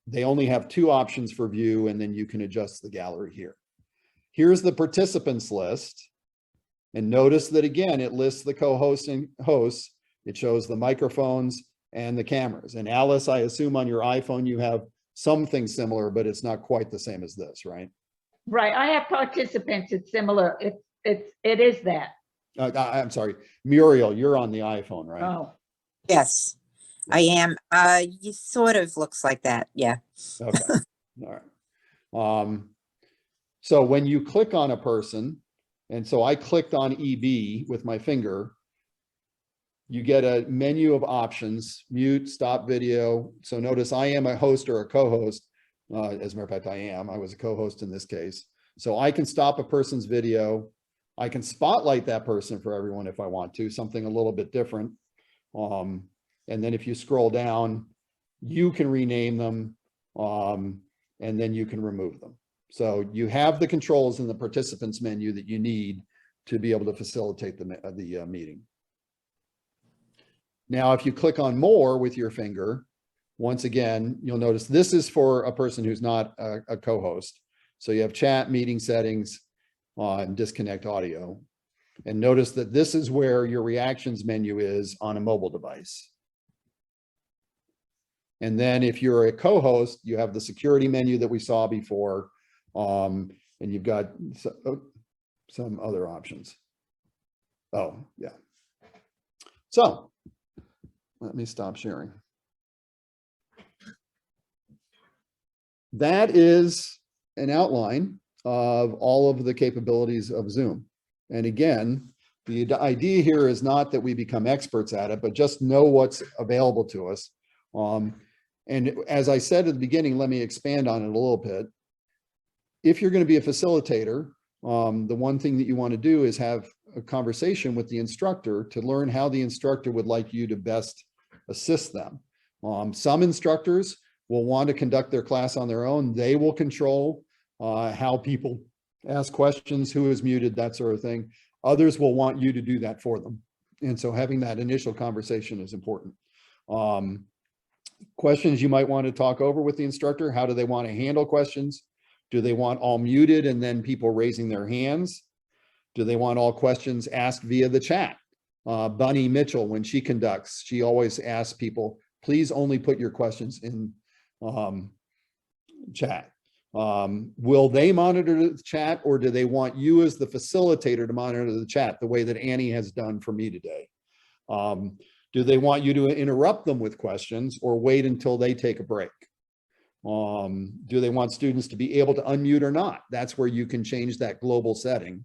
they only have 2 options for view, and then you can adjust the gallery here. Here's the participants list. And notice that again, it lists the co-hosts and hosts. It shows the microphones and the cameras. And Alice, I assume on your iPhone, you have something similar, but it's not quite the same as this, right? Right, I have participants, it's similar, it is that. I'm sorry, Muriel, you're on the iPhone, right? Oh, Yes, I am. You sort of looks like that. Yeah. Okay, all right. So when you click on a person, and so I clicked on EB with my finger, you get a menu of options, mute, stop video. So notice I am a host or a co-host. As a matter of fact, I was a co-host in this case. So I can stop a person's video. I can spotlight that person for everyone if I want to, something a little bit different. And then if you scroll down, you can rename them, and then you can remove them. So you have the controls in the participants menu that you need to be able to facilitate the meeting. Now, if you click on more with your finger, once again, you'll notice this is for a person who's not a co-host. So you have chat, meeting settings, and disconnect audio. And notice that this is where your reactions menu is on a mobile device. And then if you're a co-host, you have the security menu that we saw before, and you've got some other options. Oh, yeah. So let me stop sharing. That is an outline of all of the capabilities of Zoom. And again, the idea here is not that we become experts at it, but just know what's available to us. And as I said at the beginning, let me expand on it a little bit. If you're going to be a facilitator, the one thing that you want to do is have a conversation with the instructor to learn how the instructor would like you to best assist them. Some instructors will want to conduct their class on their own. They will control how people ask questions, who is muted, that sort of thing. Others will want you to do that for them. And so having that initial conversation is important. Questions you might want to talk over with the instructor. How do they want to handle questions? Do they want all muted and then people raising their hands? Do they want all questions asked via the chat? Bunny Mitchell, when she conducts, she always asks people, please only put your questions in chat. Will they monitor the chat, or do they want you as the facilitator to monitor the chat the way that Annie has done for me today? Do they want you to interrupt them with questions or wait until they take a break? Do they want students to be able to unmute or not? That's where you can change that global setting.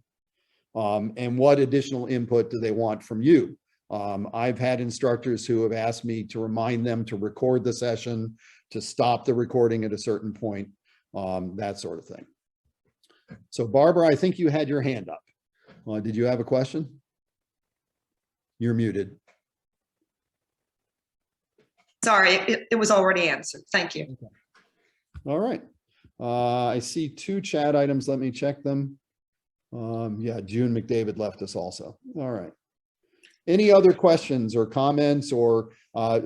And what additional input do they want from you? I've had instructors who have asked me to remind them to record the session, to stop the recording at a certain point, that sort of thing. So Barbara, I think you had your hand up. Did you have a question? You're muted. Sorry, it was already answered. Thank you. Okay. All right. I see 2 chat items. Let me check them. Yeah, June McDavid left us also. All right. Any other questions or comments, or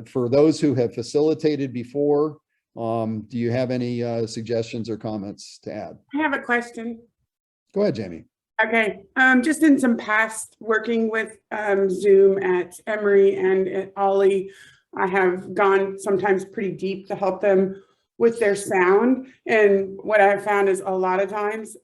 for those who have facilitated before, do you have any suggestions or comments to add? I have a question. Go ahead, Jamie. Okay, just in some past working with Zoom at Emory and at OLLI, I have gone sometimes pretty deep to help them with their sound. And what I've found is a lot of times,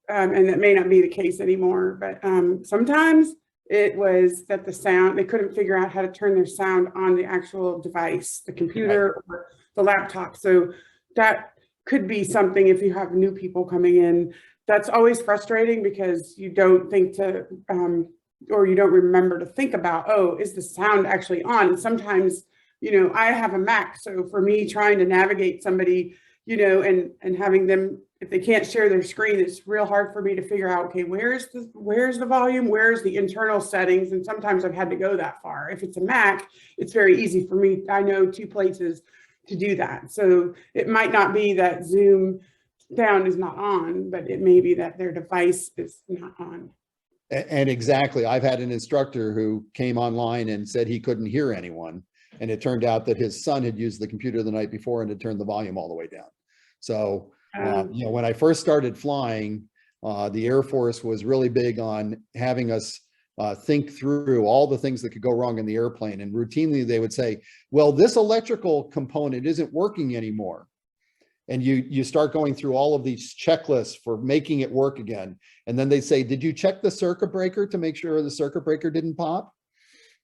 and that may not be the case anymore, but sometimes it was that the sound, they couldn't figure out how to turn their sound on the actual device, the computer or the laptop. So that could be something if you have new people coming in. That's always frustrating because you don't think to, or you don't remember to think about, oh, is the sound actually on? And sometimes, you know, I have a Mac. So for me trying to navigate somebody, you know, and having them, if they can't share their screen, it's real hard for me to figure out, okay, where's the volume? Where's the internal settings? And sometimes I've had to go that far. If it's a Mac, it's very easy for me. I know 2 places to do that. So it might not be that Zoom sound is not on, but it may be that their device is not on. And exactly, I've had an instructor who came online and said he couldn't hear anyone. And it turned out that his son had used the computer the night before and had turned the volume all the way down. So, you know, when I first started flying, the Air Force was really big on having us think through all the things that could go wrong in the airplane. And routinely they would say, well, this electrical component isn't working anymore. And you start going through all of these checklists for making it work again. And then they say, did you check the circuit breaker to make sure the circuit breaker didn't pop?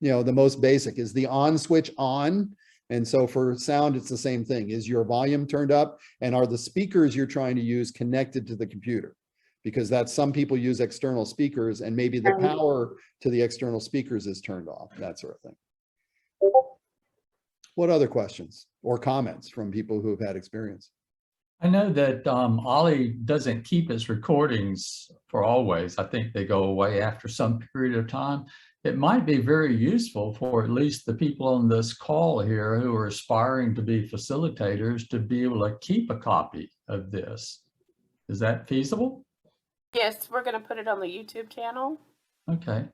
You know, the most basic is the on switch on. And so for sound, it's the same thing. Is your volume turned up? And are the speakers you're trying to use connected to the computer? Because that's, some people use external speakers and maybe the power to the external speakers is turned off, that sort of thing. What other questions or comments from people who have had experience? I know that OLLI doesn't keep its recordings for always. I think they go away after some period of time. It might be very useful for at least the people on this call here who are aspiring to be facilitators to be able to keep a copy of this. Is that feasible? Yes, we're going to put it on the YouTube channel. Okay.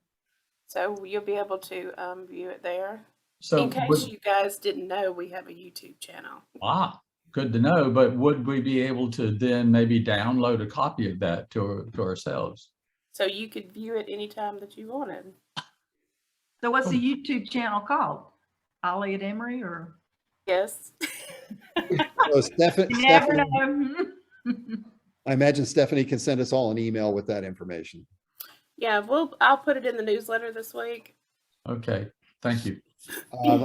So you'll be able to view it there. So in case you guys didn't know, we have a YouTube channel. Good to know, but would we be able to then maybe download a copy of that to ourselves? So you could view it anytime that you wanted. So what's the YouTube channel called? OLLI at Emory, or? Yes. So You never know. I imagine Stephanie can send us all an email with that information. Yeah, I'll put it in the newsletter this week. Okay, thank you.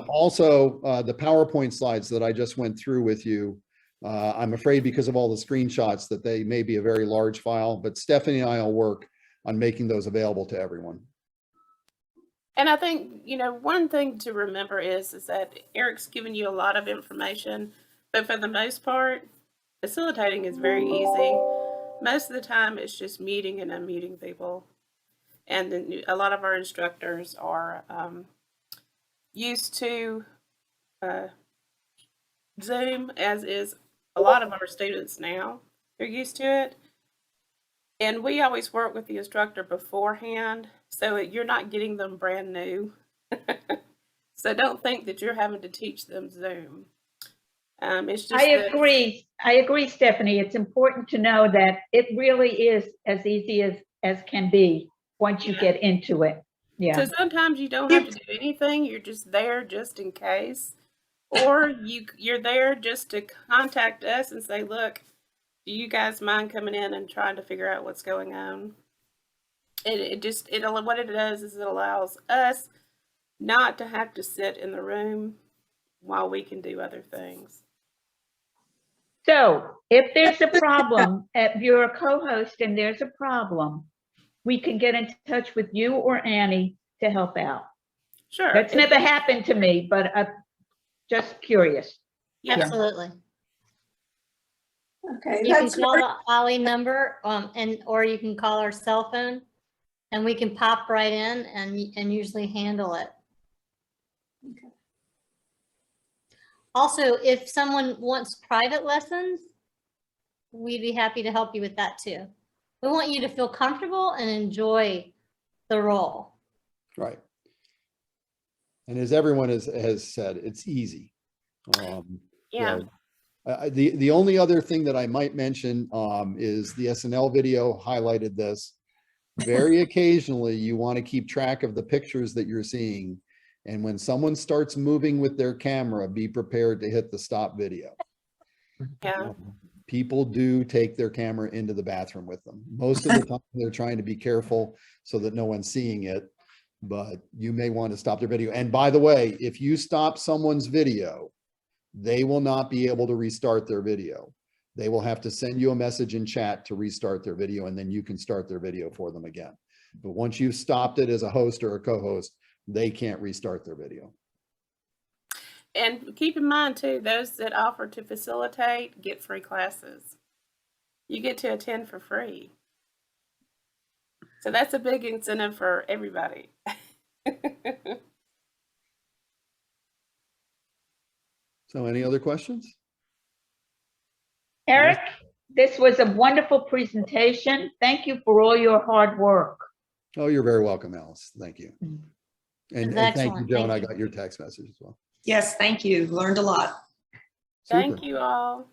Also, the PowerPoint slides that I just went through with you, I'm afraid because of all the screenshots that they may be a very large file, but Stephanie and I will work on making those available to everyone. And I think, you know, one thing to remember is that Eric's given you a lot of information, but for the most part, facilitating is very easy. Most of the time, it's just muting and unmuting people. And then a lot of our instructors are used to Zoom, as is a lot of our students now. They're used to it. And we always work with the instructor beforehand, so you're not getting them brand new. So don't think that you're having to teach them Zoom. It's just I agree, Stephanie. It's important to know that it really is as easy as can be once you get into it. Yeah. So sometimes you don't have to do anything. You're just there just in case. Or you're there just to contact us and say, look, do you guys mind coming in and trying to figure out what's going on? What it does is it allows us not to have to sit in the room while we can do other things. So if there's a problem, if you're a co-host and there's a problem, we can get in touch with you or Annie to help out. Sure. That's never happened to me, but I'm just curious. Yeah. Absolutely. Okay, You can that's call the OLLI number, or you can call our cell phone, and we can pop right in and usually handle it. Okay. Also, if someone wants private lessons, we'd be happy to help you with that too. We want you to feel comfortable and enjoy the role. Right. And as everyone has said, it's easy. Yeah. The only other thing that I might mention is the SNL video highlighted this. Very occasionally, you want to keep track of the pictures that you're seeing. And when someone starts moving with their camera, be prepared to hit the stop video. Yeah. People do take their camera into the bathroom with them. Most of the time, they're trying to be careful so that no one's seeing it, but you may want to stop their video. And by the way, if you stop someone's video, they will not be able to restart their video. They will have to send you a message in chat to restart their video, and then you can start their video for them again. But once you've stopped it as a host or a co-host, they can't restart their video. And keep in mind too, those that offer to facilitate get free classes. You get to attend for free. So that's a big incentive for everybody. So any other questions? Eric, this was a wonderful presentation. Thank you for all your hard work. Oh, you're very welcome, Alice. Thank you. And thank you, excellent. Joan. I Thank you. got your text message as well. Yes, thank you. Learned a lot. Thank Super. you all.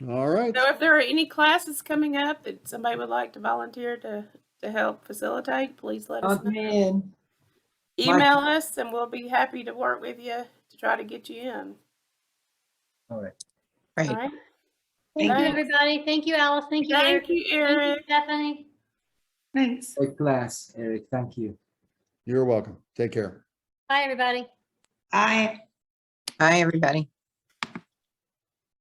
All right. So if there are any classes coming up that somebody would like to volunteer to help facilitate, please let us know. Man. Email us and we'll be happy to work with you to try to get you in. All right. Right. All right. Thank you, Thanks. everybody. Thank you, Alice. Thank you, Eric. Thank you, Thank you, Eric. Stephanie. Thanks. Great class, Eric. Thank you. You're welcome. Take care. Bye, everybody. I Bye, everybody.